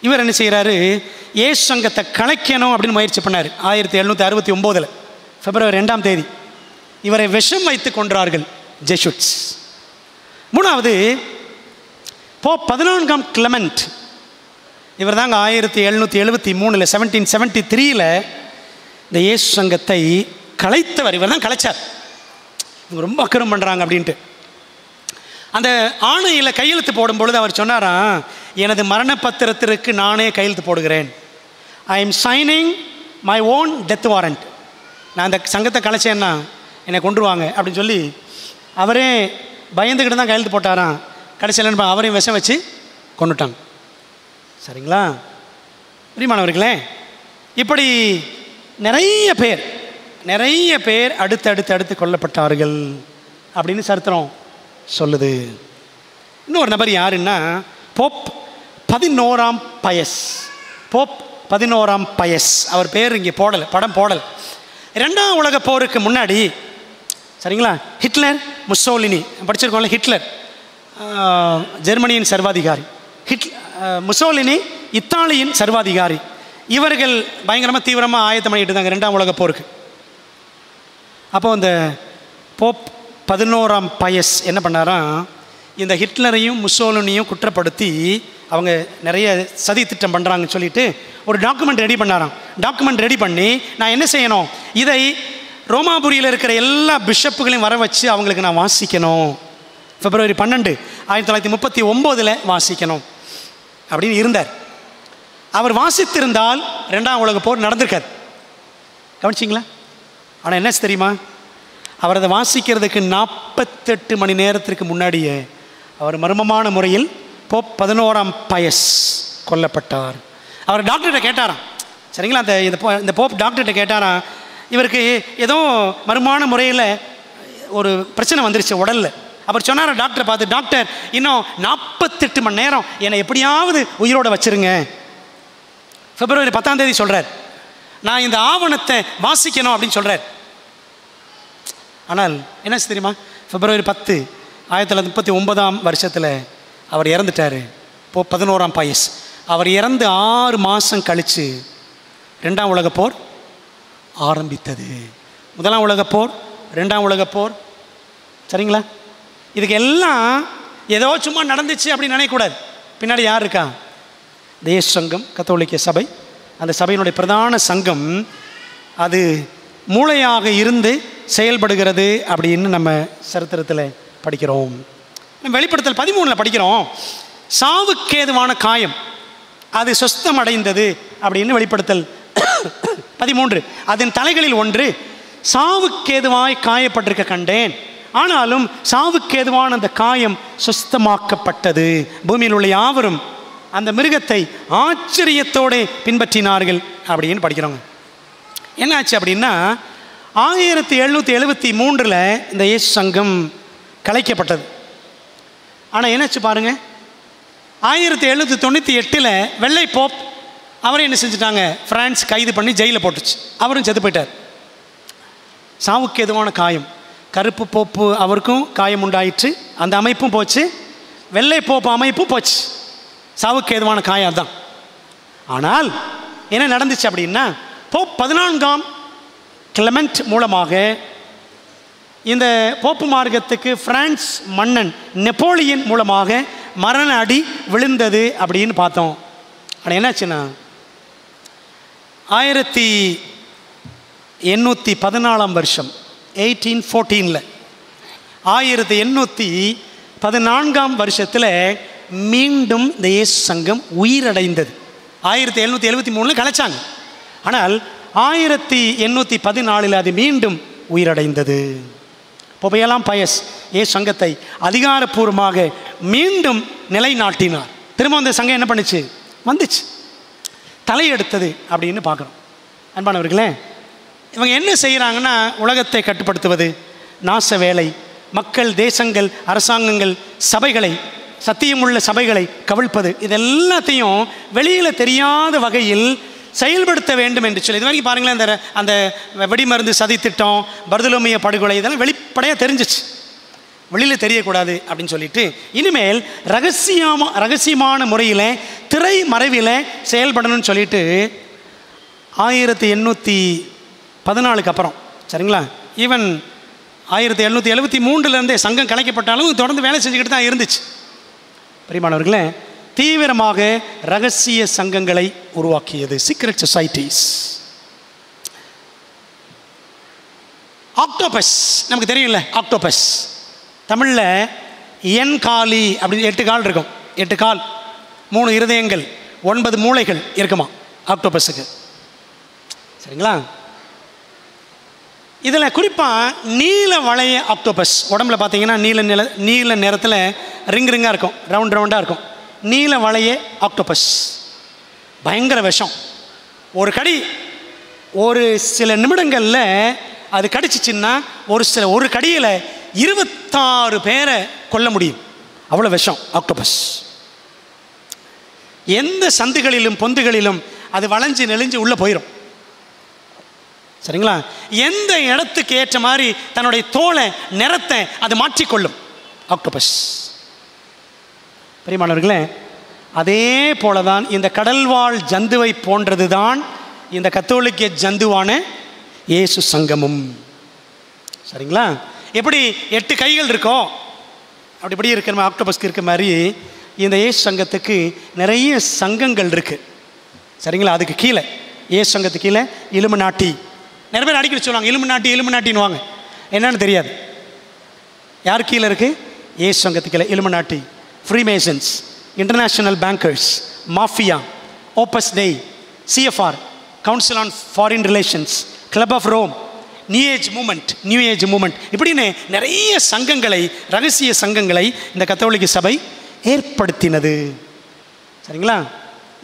இவர் என்ன செய்கிறாரு? இயேசு சங்கத்தை கலைக்கணும் அப்படின்னு முயற்சி பண்ணார். 1769 பிப்ரவரி 2ஆம் தேதி இவரை விஷம் வைத்து கொன்றார்கள் ஜெசுட்ஸ். 3வது போப் 14ஆம் கிளமெண்ட், இவர் தாங்க 1773 1773 இந்த இயேசு சங்கத்தை கலைத்தவர். இவர் தான் கலைச்சார். இவங்க ரொம்ப அக்கறம் பண்ணுறாங்க அப்படின்ட்டு அந்த ஆணையில் கையெழுத்து போடும் பொழுது அவர் சொன்னாராம், எனது மரண பத்திரத்திற்கு நானே கையெழுத்து போடுகிறேன். I am signing my own death warrant. நான் அந்த சங்கத்தை கலைச்சேன்னா என்னை கொண்டுருவாங்க அப்படின்னு சொல்லி அவரே பயந்துக்கிட்டு தான் கையெழுத்து போட்டாராம். கடைசியில் அவரையும் விஷம் வச்சு கொண்டுட்டாங்க. சரிங்களா பிரியமானவர்களே? இப்படி நிறைய பேர் அடுத்து கொல்லப்பட்டார்கள் அப்படின்னு சரித்திரம் சொல்லுது. இன்னொரு நபர் யாருன்னா போப் 11ஆம் பயஸ். போப் 11ஆம் பயஸ், அவர் பேர் இங்கே படம் போடல். 2ஆம் உலக போருக்கு முன்னாடி, சரிங்களா, ஹிட்லர், முசோலினி படிச்சிருக்கோம்ல, ஹிட்லர் ஜெர்மனியின் சர்வாதிகாரி, முசோலினி இத்தாலியின் சர்வாதிகாரி. இவர்கள் பயங்கரமாக தீவிரமாக ஆயத்தம் பண்ணிட்டு இருந்தாங்க 2ஆம் உலக போருக்கு. அப்போ அந்த போப் 11ஆம் பயஸ் என்ன பண்ணாராம், இந்த ஹிட்லரையும் முசோலினியும் குற்றப்படுத்தி அவங்க நிறைய சதி திட்டம் பண்ணுறாங்கன்னு சொல்லிட்டு ஒரு டாக்குமெண்ட் ரெடி பண்ணாராம். டாக்குமெண்ட் ரெடி பண்ணி நான் என்ன செய்யணும், இதை ரோமாபுரியில் இருக்கிற எல்லா பிஷப்புகளையும் வர வச்சு அவங்களுக்கு நான் வாசிக்கணும். பிப்ரவரி 12, 1939 வாசிக்கணும் அப்படின்னு இருந்தார். அவர் வாசித்திருந்தால் 2ஆம் உலக போர் நடந்திருக்காது. கவனிச்சிங்களா? ஆனால் என்ன தெரியுமா, அவர் அதை வாசிக்கிறதுக்கு 48 மணி நேரத்திற்கு முன்னாடியே அவர் மர்மமான முறையில் போப் 11ஆம் பயஸ் கொல்லப்பட்டார். அவர் டாக்டர்கிட்ட கேட்டாராம், சரிங்களா, இந்த போப் டாக்டர்கிட்ட கேட்டாராம், இவருக்கு ஏதோ மர்மமான முறையில் ஒரு பிரச்சனை வந்துருச்சு உடலில். அவர் சொன்னார் டாக்டரை பார்த்து, டாக்டர் இன்னும் 48 மணி நேரம் என்னை எப்படியாவது உயிரோட வச்சுருங்க. பிப்ரவரி 10ஆம் தேதி சொல்கிறார், நான் இந்த ஆவணத்தை வாசிக்கணும் அப்படின்னு சொல்கிறார். ஆனால் என்ன தெரியுமா, பிப்ரவரி 10, 1939 அவர் இறந்துட்டார். இப்போ 11ஆம் பயஸ். அவர் இறந்து 6 மாதம் கழித்து 2ஆம் உலக போர் ஆரம்பித்தது. 1ஆம் உலக போர், 2ஆம் உலக போர், சரிங்களா? இதுக்கு எல்லாம் ஏதோ சும்மா நடந்துச்சு அப்படின்னு நினைக்கக்கூடாது. பின்னாடி யார் இருக்கா? தேச சங்கம், கத்தோலிக்க சபை. அந்த சபையினுடைய பிரதான சங்கம் அது மூளையாக இருந்து செயல்படுகிறது அப்படின்னு நம்ம சரித்திரத்தில் படிக்கிறோம். வெளிப்படுத்தல் 13 படிக்கிறோம், சாவுக்கேதுவான காயம் அது சொஸ்தம் அடைந்தது அப்படின்னு. வெளிப்படுத்தல் 13, அதன் தலைகளில் ஒன்று சாவுக்கேதுவாய் காயப்பட்டிருக்க கண்டேன், ஆனாலும் சாவுக்கேதுவான அந்த காயம் சொஸ்தமாக்கப்பட்டது. பூமியில் உள்ள யாவரும் அந்த மிருகத்தை ஆச்சரியத்தோடு பின்பற்றினார்கள் அப்படின்னு படிக்கிறோங்க. என்னாச்சு அப்படின்னா 1773 இந்த இயேசு சங்கம் கலைக்கப்பட்டது. ஆனால் என்னாச்சு பாருங்க, 1798 வெள்ளை போப் அவரை என்ன செஞ்சுட்டாங்க, பிரான்ஸ் கைது பண்ணி ஜெயிலில் போட்டுச்சு. அவரும் செத்து போயிட்டார். சாவுக்கு எதுவான காயம், கருப்பு போப்பு அவருக்கும் காயம் உண்டாயிற்று, அந்த அமைப்பும் போச்சு, வெள்ளை போப்பு அமைப்பும் போச்சு. சாவுக்கு ஏதுவான காயம் அதுதான். ஆனால் என்ன நடந்துச்சு அப்படின்னா, போப் 14ஆம் கிளமெண்ட் மூலமாக இந்த போப்பு மார்க்கத்துக்கு பிரான்ஸ் மன்னன் நெப்போலியன் மூலமாக மரண அடி விழுந்தது அப்படின்னு பார்த்தோம். ஆனால் என்னாச்சுன்னா 1814 1814 1814 மீண்டும் இந்த இயேசு சங்கம் உயிரடைந்தது. 1773 கலைச்சாங்க. ஆனால் 1814 அது மீண்டும் உயிரடைந்தது. பொபையலாம் பயஸ் இயேசு சங்கத்தை அதிகாரப்பூர்வமாக மீண்டும் நிலைநாட்டினார். திரும்ப அந்த சங்கம் என்ன பண்ணுச்சு, வந்துச்சு, தலையெடுத்தது அப்படின்னு பார்க்குறோம். அன்பானவர்களே, இவங்க என்ன செய்கிறாங்கன்னா, உலகத்தை கட்டுப்படுத்துவது, நாச வேலை, மக்கள், தேசங்கள், அரசாங்கங்கள், சபைகளை, சத்தியமுள்ள சபைகளை கவிழ்ப்பது, இது எல்லாத்தையும் வெளியில் தெரியாத வகையில் செயல்படுத்த வேண்டும் என்று சொல்லி. இது வரைக்கும் பாருங்களேன், அந்த வெடிமருந்து சதி திட்டம், பர்தலோமிய படுகொலை, இதெல்லாம் வெளிப்படையாக தெரிஞ்சிச்சு, வெளியில் தெரியக்கூடாது அப்படின்னு சொல்லிட்டு இனிமேல் ரகசியமான முறையில் திரை மறைவில் செயல்படணும்னு சொல்லிட்டு 1814 அப்புறம், சரிங்களா, ஈவன் 1773 சங்கம் கலைக்கப்பட்டாலும் தொடர்ந்து வேலை செஞ்சுக்கிட்டு தான் இருந்துச்சு. பிரியமானவர்களே, தீவிரமாக ரகசிய சங்கங்களை உருவாக்கியது, சீக்ரெட் சொசைட்டிஸ். ஆக்டோபஸ் நமக்கு தெரியும்ல, ஆக்டோபஸ் தமிழில் என் காலி அப்படின்னு 8 கால் இருக்கும், 8 கால், 3 இருதயங்கள், 9 மூளைகள் இருக்குமா ஆக்டோபஸுக்கு, சரிங்களா. இதில் குறிப்பாக நீல வளைய ஆக்டோபஸ் உடம்புல பார்த்தீங்கன்னா நீல நிறத்தில் ரிங்காக இருக்கும், ரவுண்டாக இருக்கும், நீல வளைய ஆக்டோபஸ், பயங்கர விஷம். ஒரு கடி ஒரு சில நிமிடங்களில் அது கடிச்சிச்சின்னா ஒரு கடியில் 26 பேரை கொல்ல முடியும். அவ்வளோ விஷம் ஆக்டோபஸ். எந்த சந்துகளிலும் பொந்துகளிலும் அது வளைஞ்சு நெளிஞ்சு உள்ளே போயிடும். சரிங்களா? எந்த இடத்துக்கு ஏற்ற மாதிரி தன்னுடைய தோலை நிறத்தை அது மாற்றிக்கொள்ளும் ஆக்டோபஸ். பிரியமானவர்களே, அதே போலதான் இந்த கடல்வாழ் ஜந்துவை போன்றது தான் இந்த கத்தோலிக்க ஜந்துவான இயேசு சங்கமும். சரிங்களா? எப்படி 8 கைகள் இருக்கோ அப்படி இருக்கிற மாதிரி ஆக்டோபஸ்க்கு இருக்க மாதிரி இந்த இயேசு சங்கத்துக்கு நிறைய சங்கங்கள் இருக்கு. சரிங்களா? அதுக்கு கீழே இயேசு சங்கத்துக்கு கீழே இலுமினாட்டி. நிறைய பேர் அடிக்கடி சொல்லுவாங்க இலுமினாட்டின்னு வாங்க, என்னன்னு தெரியாது. யார் கீழே இருக்கு? இயேசு சங்கத்துக்கு கீழே Illuminati, Freemasons, international bankers, mafia, Opus Dei, CFR, council on foreign relations, club of Rome, new age movement, இப்படின்னு நிறைய சங்கங்களை, ரகசிய சங்கங்களை இந்த கத்தோலிக்க சபை ஏற்படுத்தினது. சரிங்களா?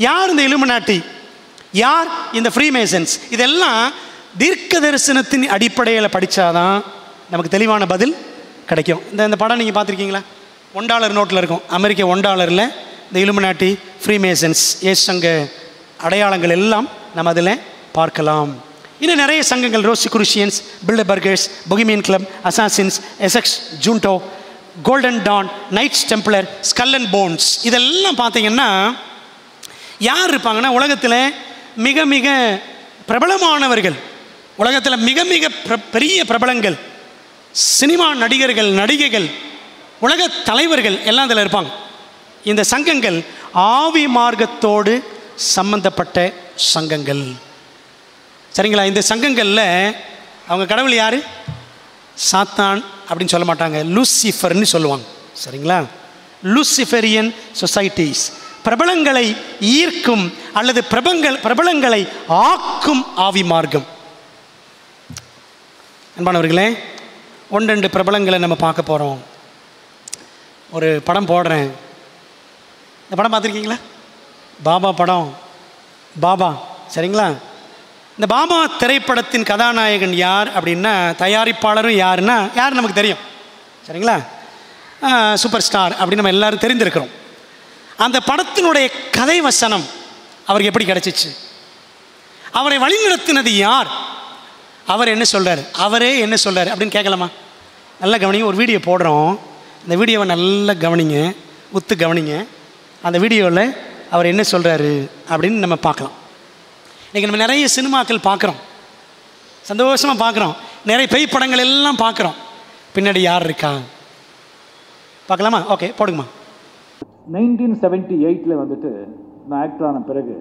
யார் இந்த இலுமினாட்டி, யார் இந்த ஃப்ரீமேசன்ஸ்? இதெல்லாம் தீர்க்க தரிசனத்தின் அடிப்படையில் படித்தாதான் நமக்கு தெளிவான பதில் கிடைக்கும். இந்த படம் நீங்கள் பார்த்துருக்கீங்களா? $1 நோட்டில் இருக்கும். அமெரிக்க $1 இந்த இலுமினாட்டி, ஃப்ரீமேசன்ஸ், இயேசு சங்க அடையாளங்கள் எல்லாம் நம்ம அதில் பார்க்கலாம். இன்னும் நிறைய சங்கங்கள், Rosicrucians, Bilderbergers, Bohemian club, assassins, Essex junto, golden dawn, knights templar, skull and bones, இதெல்லாம் பார்த்தீங்கன்னா யார் இருப்பாங்கன்னா உலகத்தில் மிக மிக பிரபலமானவர்கள், உலகத்தில் மிக மிக பெரிய பிரபலங்கள், சினிமா நடிகர்கள், நடிகைகள், உலக தலைவர்கள் எல்லாம் இதில் இருப்பாங்க. இந்த சங்கங்கள் ஆவி மார்க்கத்தோடு சம்பந்தப்பட்ட சங்கங்கள். சரிங்களா? இந்த சங்கங்களில் அவங்க கடவுள் யார்? சாத்தான் அப்படின்னு சொல்ல மாட்டாங்க, லூசிஃபர்னு சொல்லுவாங்க. சரிங்களா? லூசிஃபெரியன் சொசைட்டிஸ், பிரபலங்களை ஈர்க்கும் அல்லது பிரபலங்களை ஆக்கும் ஆவி மார்க்கம். அன்பானவர்களே, 1-2 பிரபலங்களை நம்ம பார்க்க போகிறோம். ஒரு படம் போடுறேன். இந்த படம் பார்த்துருக்கீங்களா? பாபா படம், பாபா. சரிங்களா? இந்த பாபா திரைப்படத்தின் கதாநாயகன் யார் அப்படின்னா, தயாரிப்பாளரும் யாருன்னா யார் நமக்கு தெரியும். சரிங்களா? சூப்பர் ஸ்டார் அப்படின்னு நம்ம எல்லாரும் தெரிந்திருக்கிறோம். அந்த படத்தினுடைய கதை வசனம் அவருக்கு எப்படி கிடச்சிச்சு? அவரை வழிநடத்தினது யார்? அவர் என்ன சொல்கிறார்? அவரே என்ன சொல்கிறார் அப்படின்னு கேட்கலாமா? நல்லா கவனிங்க. ஒரு வீடியோ போடுறோம். அந்த வீடியோவை நல்லா கவனிங்க, உத்து கவனிங்க. அந்த வீடியோவில் அவர் என்ன சொல்கிறாரு அப்படின்னு நம்ம பார்க்கலாம். இன்றைக்கி நம்ம நிறைய சினிமாக்கள் பார்க்குறோம், சந்தோஷமாக பார்க்குறோம். நிறைய பேய் படங்கள் எல்லாம் பார்க்குறோம். பின்னாடி யார் இருக்கா பார்க்கலாமா? ஓகே, போடுங்கம்மா. 1978 வந்துட்டு நான் ஆக்டர் ஆன பிறகு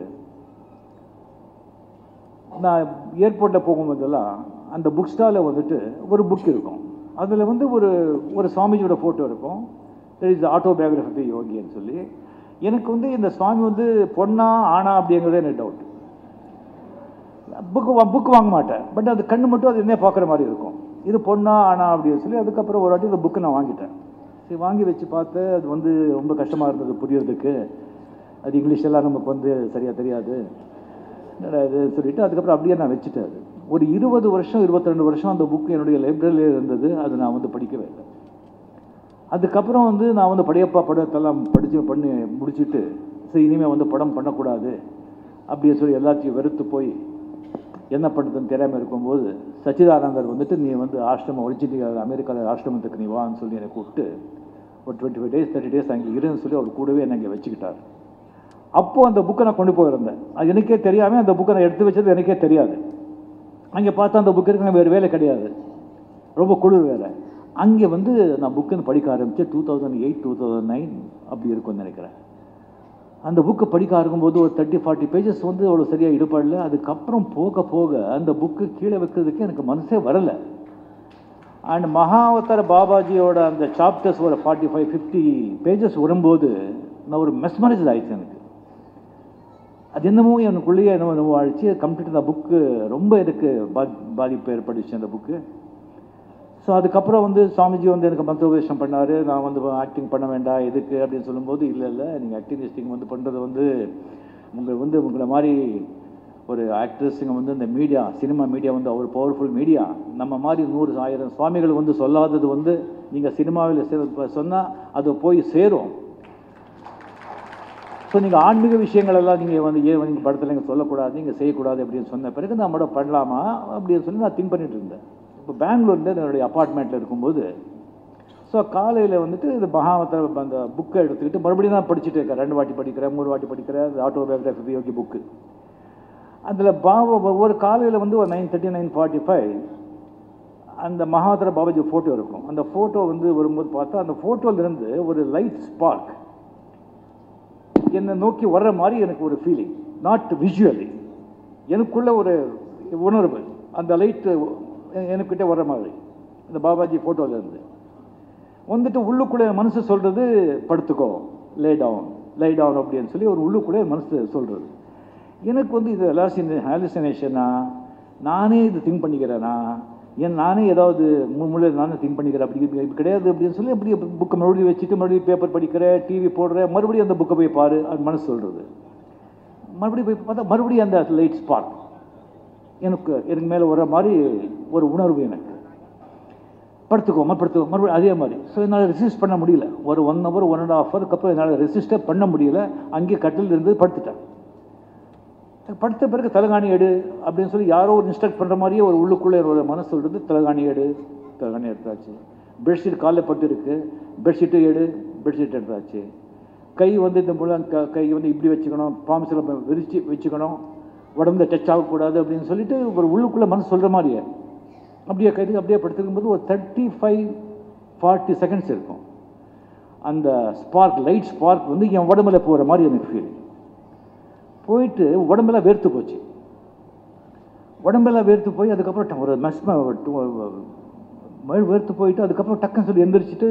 நான் ஏர்போர்ட்டில் போகும்போதெல்லாம் அந்த புக் ஸ்டாலில் வந்துட்டு ஒரு புக் இருக்கும். அதில் வந்து ஒரு சுவாமிஜியோட ஃபோட்டோ இருக்கும். தெர் இஸ் ஆட்டோபயோகிராஃபி யோகின்னு சொல்லி. எனக்கு வந்து இந்த சுவாமி வந்து பொண்ணா ஆனா அப்படிங்கிறதே எனக்கு டவுட். புக்கு வாங்க மாட்டேன், பட் அது கண்ணு மட்டும் அது என்ன பார்க்குற மாதிரி இருக்கும். இது பொண்ணா ஆனா அப்படின்னு சொல்லி அதுக்கப்புறம் ஒரு வாட்டி இந்த புக்கு நான் வாங்கிட்டேன். சரி, வாங்கி வச்சு பார்த்து அது வந்து ரொம்ப கஷ்டமாக இருந்தது புரியறதுக்கு. அது இங்கிலீஷெல்லாம் நமக்கு வந்து சரியாக தெரியாது இது சொல்லிவிட்டு அதுக்கப்புறம் அப்படியே நான் வச்சுட்டேன். அது ஒரு 20 வருஷம் 22 வருஷம் அந்த புக்கு என்னுடைய லைப்ரரியிலே இருந்தது. அது நான் வந்து படிக்கவே இல்லை. அதுக்கப்புறம் வந்து நான் வந்து படையப்பா படத்தெல்லாம் பண்ணி முடிச்சுட்டு சரி இனிமேல் வந்து படம் பண்ணக்கூடாது அப்படின்னு சொல்லி எல்லாத்தையும் வெறுத்து போய் என்ன பண்ணுறதுன்னு தெரியாமல் இருக்கும்போது சச்சிதானந்தர் வந்துட்டு நீ வந்து ஆசிரமம் ஒழிச்சிட்டு அமெரிக்காவில் ஆசிரமத்துக்கு நீ வான்னு சொல்லி என்னை கூப்பிட்டு ஒரு 25 days 30 days அங்கே இருன்னு சொல்லி அவர் கூடவே என்னை அங்கே வச்சுக்கிட்டார். அப்போது அந்த புக்கை நான் கொண்டு போயிருந்தேன். அது எனக்கே தெரியாமல் அந்த புக்கை நான் எடுத்து வச்சது எனக்கே தெரியாது. அங்கே பார்த்தா அந்த புக்கு இருக்கு, வேறு வேலை கிடையாது, ரொம்ப குளிர் வேலை. அங்கே வந்து நான் புக்குன்னு படிக்க ஆரம்பித்தேன். 2008 2009 அப்படி இருக்கும்னு நினைக்கிறேன். அந்த புக்கு படிக்க ஆரம்பிக்கும்போது ஒரு 30-40 pages வந்து அவ்வளோ சரியாக ஈடுபடல. அதுக்கப்புறம் போக போக அந்த புக்கு கீழே வைக்கிறதுக்கு எனக்கு மனசே வரலை. அண்ட் மகாவதார பாபாஜியோட அந்த சாப்டர்ஸ் ஒரு 45-50 pages வரும்போது நான் ஒரு மெஸ்மரைஸ் ஆகிடுச்சு. எனக்கு அது என்னமோ எனக்குள்ளேயே என்னமோ ஆயிடுச்சு. கம்ப்ளீட் அந்த புக்கு ரொம்ப எனக்கு பாதிப்பு ஏற்பட்டுச்சு அந்த புக்கு. ஸோ அதுக்கப்புறம் வந்து சுவாமிஜி வந்து எனக்கு மந்திரோபதேசம் பண்ணார். நான் வந்து ஆக்டிங் பண்ண வேண்டாம் எதுக்கு அப்படின்னு சொல்லும்போது, இல்லை நீங்கள் ஆக்டிங் வந்து பண்ணுறது வந்து உங்களை மாதிரி ஒரு ஆக்ட்ரஸுங்க வந்து இந்த மீடியா, சினிமா மீடியா வந்து ஒரு பவர்ஃபுல் மீடியா. நம்ம மாதிரி 100,000 சுவாமிகள் வந்து சொல்லாதது வந்து நீங்கள் சினிமாவில் சொன்னால் அது போய் சேரும். ஸோ நீங்கள் ஆன்மீக விஷயங்கள் எல்லாம் நீங்கள் வந்து நீங்கள் படத்தில் நீங்கள் சொல்லக்கூடாது, நீங்கள் செய்யக்கூடாது அப்படின்னு சொன்ன பிறகு நான் மட்டும் பண்ணலாமா அப்படின்னு சொல்லி நான் திங்க் பண்ணிட்டு இருந்தேன். இப்போ பெங்களூர்ல என்னுடைய அப்பார்ட்மெண்ட்டில் இருக்கும்போது, ஸோ காலையில் வந்துட்டு இது மகாவத்திர அந்த புக்கை எடுத்துக்கிட்டு மறுபடியும் தான் படிச்சுட்டு இருக்கேன். 2 வாட்டி படிக்கிறேன், 3 வாட்டி படிக்கிறேன். ஆட்டோபயோகிராஃபி யோகி புக்கு. அதில் ஒவ்வொரு காலையில் வந்து ஒரு 9:30 9:45 அந்த மகாவத்திர பாபாஜி ஃபோட்டோ இருக்கும். அந்த ஃபோட்டோ வந்து வரும்போது பார்த்தா அந்த ஃபோட்டோலேருந்து ஒரு லைட் ஸ்பார்க் என்னை நோக்கி வர்ற மாதிரி எனக்கு ஒரு ஃபீலிங், நாட் விஷுவலி, எனக்குள்ள ஒரு உணர்வு. அந்த லைட்டு எனக்கிட்ட வர்ற மாதிரி இந்த பாபாஜி ஃபோட்டோலேருந்து வந்துட்டு உள்ளுக்குள்ளே மனசு சொல்கிறது படுத்துக்கோ, லே டவுன் அப்படின்னு சொல்லி ஒரு உள்ளுக்குள்ளே மனசு சொல்கிறது. எனக்கு வந்து இது ஹாலுசினேஷனா, நானே இது திங்க் பண்ணிக்கிறேனா, நானே ஏதாவது நானே திங்க் பண்ணிக்கிறேன் அப்படி கிடையாது அப்படின்னு சொல்லி அப்படியே புக்கை மறுபடியும் வச்சுட்டு மறுபடியும் பேப்பர் படிக்கிறேன், டிவி போடுறேன், மறுபடியும் அந்த புக்கை போய் பாரு அது மனசு சொல்கிறது. மறுபடியும் போய் பார்த்தா மறுபடியும் அந்த லைட் ஸ்பார்க் எனக்கு மேலே வர மாதிரி ஒரு உணர்வு. எனக்கு படுத்துக்கோ மறுபடியும் அதே மாதிரி. ஸோ என்னால் ரெசிஸ்ட் பண்ண முடியல. ஒரு 1 hour 1.5 hour அப்புறம் என்னால் ரெசிஸ்டே பண்ண முடியல. அங்கேயே கட்டில் இருந்து படுத்துட்டேன். படுத்த பிறகு தலைகாணி எடு அப்படின்னு சொல்லி யாரோ ஒரு இன்ஸ்ட்ரக்ட் பண்ணுற மாதிரியே ஒரு உள்ளுக்குள்ளே ஒரு மனசு சொல்கிறது, தலைகாணி எடுத்தாச்சு. பெட்ஷீட் காலைல பட்டு இருக்கு, பெட்ஷீட்டு பெட்ஷீட் எடுத்தாச்சு. கை வந்து இந்த கை வந்து இப்படி வச்சுக்கணும், பாம்ஸில் விரிச்சு வச்சுக்கணும், உடம்புல டச் ஆகக்கூடாது அப்படின்னு சொல்லிட்டு ஒரு உள்ளுக்குள்ளே மனசு சொல்கிற மாதிரியே அப்படியே கைது அப்படியே படுத்துக்கும்போது ஒரு 35-40 seconds இருக்கும். அந்த ஸ்பார்க், லைட் ஸ்பார்க் வந்து என் உடம்புல போகிற மாதிரி எனக்கு ஃபீல். போயிட்டு உடம்பெல்லாம் வேர்த்து போச்சு. உடம்பெல்லாம் வேர்த்து போய் அதுக்கப்புறம் ஒரு வேர்த்து போயிட்டு அதுக்கப்புறம் டக்குன்னு சொல்லி எந்திரிச்சிட்டு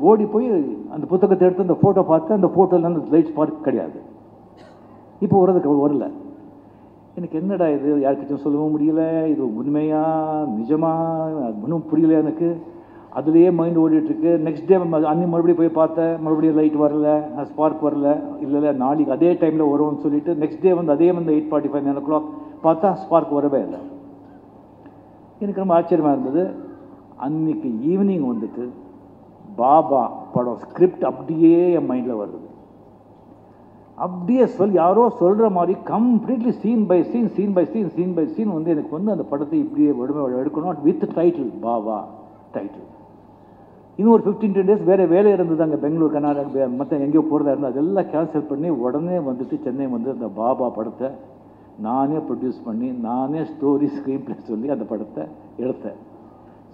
ஓடி போய் அந்த புத்தகத்தை எடுத்து அந்த ஃபோட்டோ பார்த்து அந்த ஃபோட்டோவில் அந்த லைட் ஸ்பார்க் கிடையாது. இப்போ வரல. எனக்கு என்னடா இது, யாருக்கிட்டும் சொல்லவும் முடியல, இது உண்மையா நிஜமா ஒன்றும் புரியல எனக்கு. அதுலேயே மைண்ட் ஓடிட்டுருக்கு. நெக்ஸ்ட் டே மறுபடியும் போய் பார்த்தேன், மறுபடியும் லைட் வரல, ஸ்பார்க் வரல. இல்லை நாளைக்கு அதே டைமில் வரும்னு சொல்லிட்டு நெக்ஸ்ட் டே வந்து அதே வந்து 8:45 9 o'clock பார்த்தா ஸ்பார்க் வரவே இல்லை. எனக்கு ரொம்ப ஆச்சரியமாக இருந்தது. அன்னைக்கு ஈவினிங் வந்துட்டு பாபா படம் ஸ்கிரிப்ட் அப்படியே என் மைண்டில் வருது. அப்படியே யாரோ சொல்கிற மாதிரி கம்ப்ளீட்லி சீன் பை சீன் வந்து எனக்கு வந்து அந்த படத்தை இப்படியே எடுக்கணும் வித் டைட்டில், பாபா டைட்டில். இன்னும் ஒரு 15-20 days வேறு வேலை இருந்தது அங்கே பெங்களூர், கர்நாடகா, மற்ற எங்கேயோ போகிறதா இருந்தது. அதெல்லாம் கேன்சல் பண்ணி உடனே வந்துட்டு சென்னை வந்து அந்த பாபா படத்தை நானே ப்ரொடியூஸ் பண்ணி நானே ஸ்டோரி ஸ்க்ரீன் பிளே சொல்லி அந்த படத்தை எடுத்தேன்.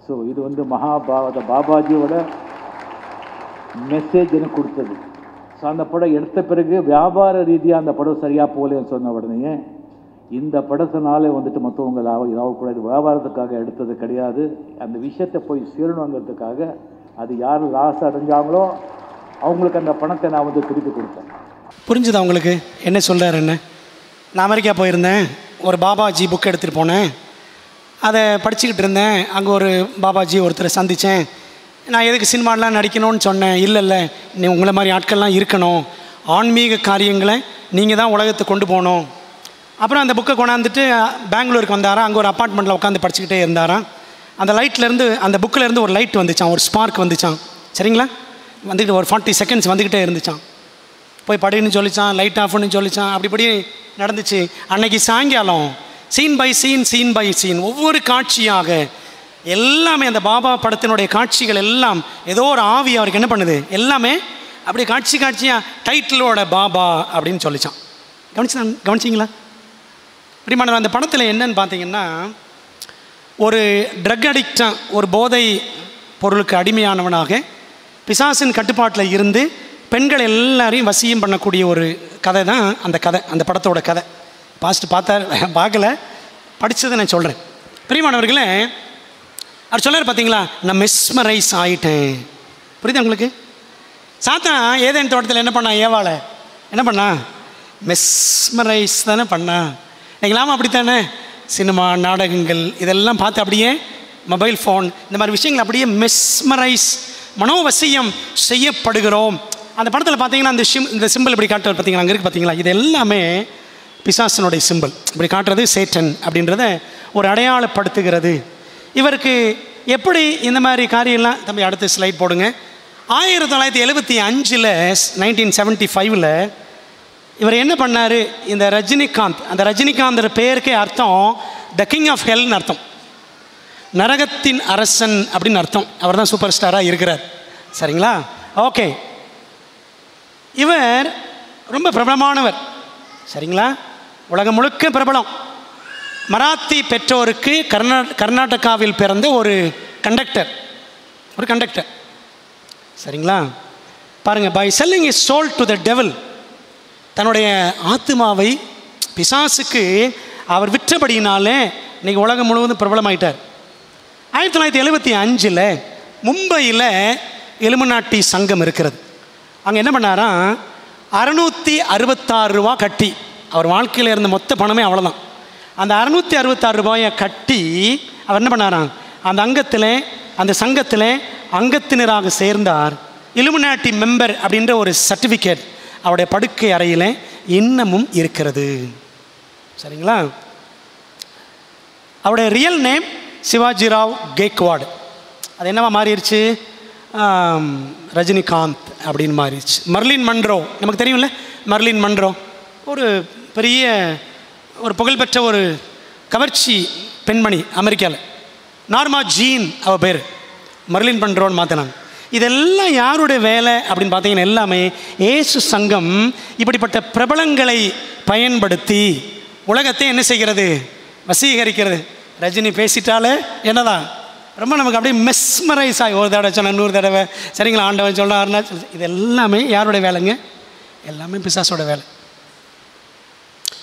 ஸோ இது வந்து பாபாஜியோட மெசேஜ் எனக்கு கொடுத்தது. ஸோ அந்த படம் எடுத்த பிறகு வியாபார ரீதியாக அந்த படம் சரியாக போகலன்னு சொன்ன உடனே இந்த படத்தினாலே வந்துட்டு மற்றவங்க இதாகக்கூடாது, வியாபாரத்துக்காக எடுத்தது கிடையாது, அந்த விஷயத்தை போய் சேரணுங்கிறதுக்காக அது யார் லாஸ் அடைஞ்சாங்களோ அவங்களுக்கு அந்த பணத்தை நான் வந்து திருப்பி கொடுத்தேன். புரிஞ்சுதா உங்களுக்கு என்ன சொல்கிறார்? என்ன, நான் அமெரிக்கா போயிருந்தேன், ஒரு பாபாஜி புக் எடுத்துகிட்டு போனேன், அதை படிச்சுக்கிட்டு இருந்தேன். அங்கே ஒரு பாபாஜி ஒருத்தரை சந்தித்தேன். நான் எதுக்கு சினிமாலாம் நடிக்கணும்னு சொன்னேன். இல்லை நீ உங்களை மாதிரி ஆட்கள்லாம் இருக்கணும், ஆன்மீக காரியங்களை நீங்கள் தான் உலகத்தை கொண்டு போகணும். அப்புறம் அந்த புக்கை கொண்டாந்துட்டு பெங்களூருக்கு வந்தாராம். அங்கே ஒரு அப்பார்ட்மெண்ட்டில் உட்காந்து படிச்சுக்கிட்டே இருந்தாராம். அந்த லைட்லேருந்து, அந்த புக்கிலேருந்து ஒரு லைட் வந்துச்சான், ஒரு ஸ்பார்க் வந்துச்சான். சரிங்களா? வந்துக்கிட்டு ஒரு 40 seconds வந்துக்கிட்டே இருந்துச்சான். போய் படின்னு சொல்லிச்சான், லைட் ஆஃப்னு சொல்லிச்சான். அப்படிப்படி நடந்துச்சு. அன்னைக்கு சாயங்காலம் சீன் பை சீன் ஒவ்வொரு காட்சியாக எல்லாமே அந்த பாபா படத்தினுடைய காட்சிகள் எல்லாம் ஏதோ ஒரு ஆவி அவருக்கு என்ன பண்ணுது, எல்லாமே அப்படியே காட்சியாக டைட்டிலோட பாபா அப்படின்னு சொல்லிச்சான். கவனிச்சிங்களா? பிரியமானவர், அந்த படத்தில் என்னன்னு பார்த்தீங்கன்னா, ஒரு ட்ரக் அடிக்டாக, ஒரு போதை பொருளுக்கு அடிமையானவனாக பிசாசின் கட்டுப்பாட்டில் இருந்து பெண்கள் எல்லாரையும் வசியம் பண்ணக்கூடிய ஒரு கதை தான் அந்த கதை, அந்த படத்தோட கதை. பாஸ்ட் பார்க்கல, படித்ததை நான் சொல்கிறேன். பிரியமானவர்களே, அவர் சொல்லார் பார்த்தீங்களா, நான் மெஸ்மரைஸ் ஆகிட்டேன். புரியுது உங்களுக்கு? சாத்தான் ஏதேன் தோட்டத்தில் என்ன பண்ணா, ஏவாளை என்ன பண்ணா, மெஸ்மரைஸ் தானே பண்ணா. நீங்களாம அப்படித்தானே சினிமா நாடகங்கள் இதெல்லாம் பார்த்து அப்படியே மொபைல் ஃபோன், இந்த மாதிரி விஷயங்கள் அப்படியே மெஸ்மரைஸ், மனோவசியம் செய்யப்படுகிறோம். அந்த படத்தில் பார்த்தீங்கன்னா இந்த சிம்பிள் இப்படி காட்டுறது பார்த்தீங்களா, அங்கே இருக்குது பார்த்தீங்களா, இது எல்லாமே பிசாசனுடைய சிம்பிள். இப்படி காட்டுறது சேட்டன் அப்படின்றத ஒரு அடையாளப்படுத்துகிறது. இவருக்கு எப்படி இந்த மாதிரி காரியம்லாம், தம்பி அடுத்த ஸ்லைட் போடுங்க. 1975 1975 இவர் என்ன பண்ணார், இந்த ரஜினிகாந்த், அந்த ரஜினிகாந்த் பேருக்கே அர்த்தம் த கிங் ஆஃப் ஹெல்னு அர்த்தம், நரகத்தின் அரசன் அப்படின்னு அர்த்தம். அவர் தான் சூப்பர் ஸ்டாராக இருக்கிறார். சரிங்களா? ஓகே, இவர் ரொம்ப பிரபலமானவர். சரிங்களா? உலகம் முழுக்க பிரபலம். மராத்தி பெற்றோருக்கு கர்நாடகாவில் பிறந்த ஒரு கண்டக்டர். சரிங்களா? பாருங்கள், by selling is soul to the devil, தன்னுடைய ஆத்மாவை பிசாசுக்கு அவர் விற்றபடியினாலே இன்றைக்கி உலகம் முழுவதும் பிரபலமாயிட்டார். 1975 மும்பையில் இலுமினாட்டி சங்கம் இருக்கிறது. அங்கே என்ன பண்ணாராம், 666 ரூபா கட்டி, அவர் வாழ்க்கையில் இருந்த மொத்த பணமே அவ்வளோதான். அந்த 666 ரூபாயை கட்டி அவர் என்ன பண்ணாராம், அந்த சங்கத்தில் அங்கத்தினராக சேர்ந்தார். இலுமினாட்டி மெம்பர் அப்படின்ற ஒரு சர்டிஃபிகேட் அவருடைய படுக்கை அறையில் இன்னமும் இருக்கிறது. சரிங்களா? அவருடைய ரியல் நேம் சிவாஜிராவ் கேக்வாட். அது என்னவா மாறிடுச்சு, ரஜினிகாந்த் அப்படின்னு மாறிடுச்சு. மர்லின் மன்ரோ நமக்கு தெரியும்ல, மர்லின் மன்ரோ ஒரு பெரிய ஒரு புகழ்பெற்ற ஒரு கவர்ச்சி பெண்மணி அமெரிக்காவில். நார்மா ஜீன் அவள் பேர், மர்லின் மன்ரோன்னு மாற்றினாங்க. இதெல்லாம் யாருடைய வேலை அப்படின்னு பார்த்தீங்கன்னா எல்லாமே இயேசு சங்கம் இப்படிப்பட்ட பிரபலங்களை பயன்படுத்தி உலகத்தை என்ன செய்கிறது, வசீகரிக்கிறது. ரஜினி பேசிட்டாலே என்னதான் ரொம்ப நமக்கு அப்படியே மெஸ்மரைஸ் ஆகி ஒரு தடவை சொன்ன 100 தடவை, சரிங்களா, ஆண்டவன் சொல்கிறாருன்னா, இது எல்லாமே யாருடைய வேலைங்க, எல்லாமே பிசாசோட வேலை.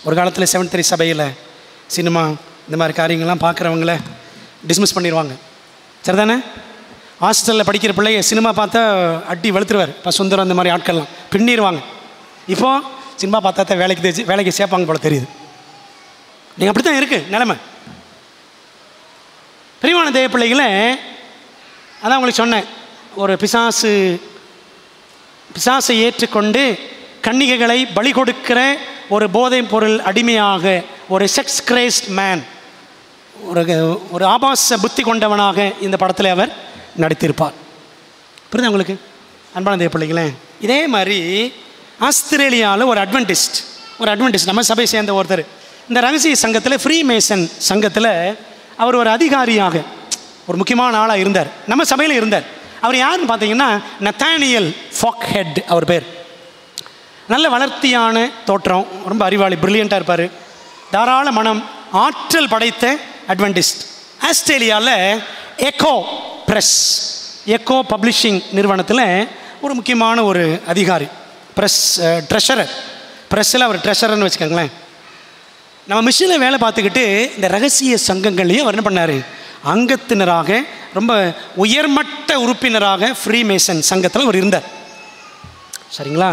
ஒரு காலத்தில் 73 சபையில் சினிமா இந்த மாதிரி காரியங்கள்லாம் பார்க்குறவங்கள டிஸ்மிஸ் பண்ணிடுவாங்க. சரிதானே? ஹாஸ்டலில் படிக்கிற பிள்ளைய சினிமா பார்த்தா அடி வெளுத்துருவார். இப்போ சுந்தரம் அந்த மாதிரி ஆட்கள்லாம் பின்னிடுவாங்க. இப்போது சினிமா பார்த்தா தான் வேலைக்கு சேர்ப்பாங்க போல தெரியுது. நீங்கள் அப்படி தான் இருக்குது நிலைமை. பிரிவான தேவ பிள்ளைகளை அதான் உங்களுக்கு சொன்னேன், ஒரு பிசாசை ஏற்றுக்கொண்டு கன்னிகைகளை பலி கொடுக்கிற ஒரு போதைப் பொருள் அடிமையாக, ஒரு செக்ஸ் கிரேஸ்ட் மேன், ஒரு ஆபாச புத்தி கொண்டவனாக இந்த படத்தில் அவர் நடித்திருப்பார். புரியுது உங்களுக்கு அன்பான தேவ பிள்ளைகளே? இதே மாதிரி ஆஸ்திரேலியாவில் ஒரு அட்வென்டிஸ்ட் நம்ம சபை சேர்ந்த ஒருத்தர் இந்த ரகசிய சங்கத்தில், ஃப்ரீ மேசன் சங்கத்தில் அவர் ஒரு அதிகாரியாக ஒரு முக்கியமான ஆளாக இருந்தார். நம்ம சபையில் இருந்தார். அவர் யாருன்னு பார்த்தீங்கன்னா நத்தானியல் ஃபாக்ஹெட் அவர் பேர். நல்ல வளர்த்தியான தோற்றம், ரொம்ப அறிவாளி, பிரில்லியண்ட்டாக இருப்பார், தாராள மனம், ஆற்றல் படைத்த அட்வென்டிஸ்ட். ஆஸ்திரேலியாவில் எக்கோ பப்ளிஷிங் நிறுவனத்தில் ஒரு முக்கியமான ஒரு அதிகாரி, ப்ரெஸ்ஸில் அவர் ட்ரெஷரர்னு வச்சுக்கோங்களேன். நம்ம மிஷனில் வேலை பார்த்துக்கிட்டு இந்த ரகசிய சங்கங்கள்லேயும் அவர் என்ன பண்ணார், அங்கத்தினராக, ரொம்ப உயர்மட்ட உறுப்பினராக ஃப்ரீ மேசன் சங்கத்தில் அவர் இருந்தார். சரிங்களா?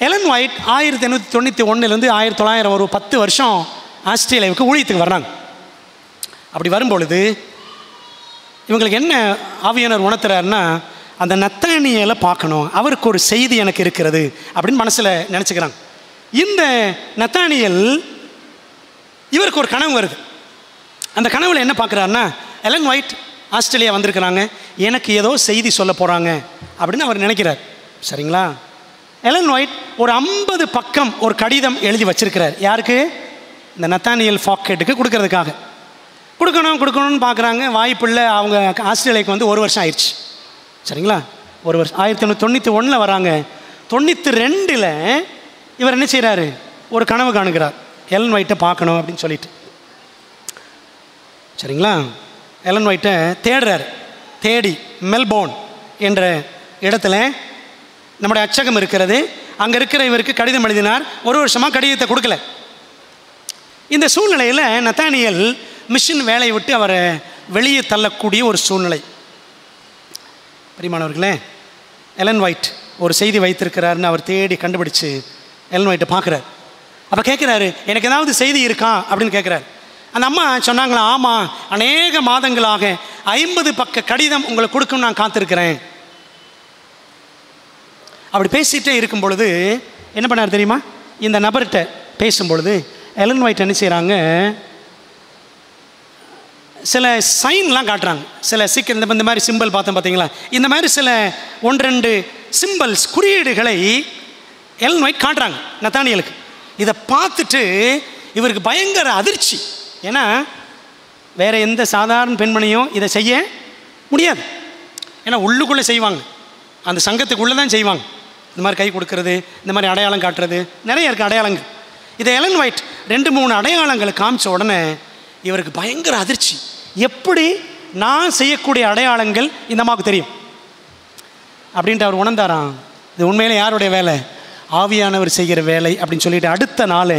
எலன் ஒயிட் 1891 1900 ஒரு 10 வருஷம் ஆஸ்திரேலியாவுக்கு ஊழியத்துக்கு வர்றாங்க. அப்படி வரும்பொழுது இவங்களுக்கு என்ன ஆவியானவர் உணர்த்துறாருன்னா, அந்த நத்தானியலை பார்க்கணும், அவருக்கு ஒரு செய்தி எனக்கு இருக்கிறது அப்படின்னு மனசில் நினச்சிக்கிறாங்க. இந்த நத்தானியல் இவருக்கு ஒரு கனவு வருது. அந்த கனவில் என்ன பார்க்குறாருன்னா, எலன் ஒயிட் ஆஸ்திரேலியா வந்திருக்கிறாங்க, எனக்கு ஏதோ செய்தி சொல்ல போகிறாங்க அப்படின்னு அவர் நினைக்கிறார். சரிங்களா? எலன் ஒயிட் ஒரு 50 பக்கம் ஒரு கடிதம் எழுதி வச்சிருக்கிறார். யாருக்கு? இந்த நத்தானியல் ஃபாக்ஹெட்டுக்கு கொடுக்கறதுக்காக. கொடுக்கணும்னு பார்க்குறாங்க, வாய்ப்பில்லை. அவங்க ஆஸ்திரேலியாவுக்கு வந்து 1 வருஷம் ஆயிடுச்சு. சரிங்களா? 1 வருஷம் 1891 வராங்க. 92 இவர் என்ன செய்கிறாரு, ஒரு கனவு காணுகிறார், எலன் ஒயிட்டை பார்க்கணும் அப்படின்னு சொல்லிட்டு. சரிங்களா? எலன் ஒயிட்டை தேடுறார். தேடி மெல்போர்ன் என்ற இடத்துல நம்முடைய அச்சகம் இருக்கிறது, அங்கே இருக்கிற இவருக்கு கடிதம் எழுதினார். 1 வருஷமாக கடிதத்தை கொடுக்கல. இந்த சூழ்நிலையில் நத்தானியல் மிஷன் வேலையை விட்டு அவரை வெளியே தள்ளக்கூடிய ஒரு சூழ்நிலை. பிரியமானவர்களே, எலன் ஒயிட் ஒரு செய்தி வைத்திருக்கிறாருன்னு அவர் தேடி கண்டுபிடிச்சு எலன் ஒயிட்டை பார்க்குறார். அப்போ கேட்குறாரு, எனக்கு ஏதாவது செய்தி இருக்கா அப்படின்னு கேட்குறாரு. அந்த அம்மா சொன்னாங்களா, ஆமாம், அநேக மாதங்களாக 50 பக்க கடிதம் உங்களுக்கு கொடுக்கணும் நான் காத்திருக்கிறேன். அப்படி பேசிகிட்டே இருக்கும் பொழுது என்ன பண்ணார் தெரியுமா? இந்த நபர்கிட்ட பேசும்பொழுது எலன் ஒயிட் என்ன செய்கிறாங்க, சில சைன்லாம் காட்டுறாங்க. சில இந்த மாதிரி சிம்பிள் பார்த்தோம் பார்த்தீங்களா, இந்த மாதிரி சில 1-2 சிம்பிள்ஸ், குறியீடுகளை எலன் ஒயிட் காட்டுறாங்க நத்தானியலுக்கு. இதை பார்த்துட்டு இவருக்கு பயங்கர அதிர்ச்சி. ஏன்னா வேறு எந்த சாதாரண பெண்மணியும் இதை செய்ய முடியாது. ஏன்னா உள்ளுக்குள்ளே செய்வாங்க, அந்த சங்கத்துக்குள்ளே தான் செய்வாங்க. இந்த மாதிரி கை கொடுக்கறது, இந்த மாதிரி அடையாளம் காட்டுறது, நிறைய இருக்குது அடையாளங்கள். இதை எலன் ஒயிட் 2-3 அடையாளங்களை காமிச்ச உடனே இவருக்கு பயங்கர அதிர்ச்சி. எப்படி நான் செய்யக்கூடிய அடையாளங்கள் இந்த அம்மாவுக்கு தெரியும் அப்படின்ட்டு அவர் உணர்ந்தாராம். இது உண்மையிலே யாருடைய வேலை? ஆவியானவர் செய்கிற வேலை அப்படின்னு சொல்லிட்டு அடுத்த நாள்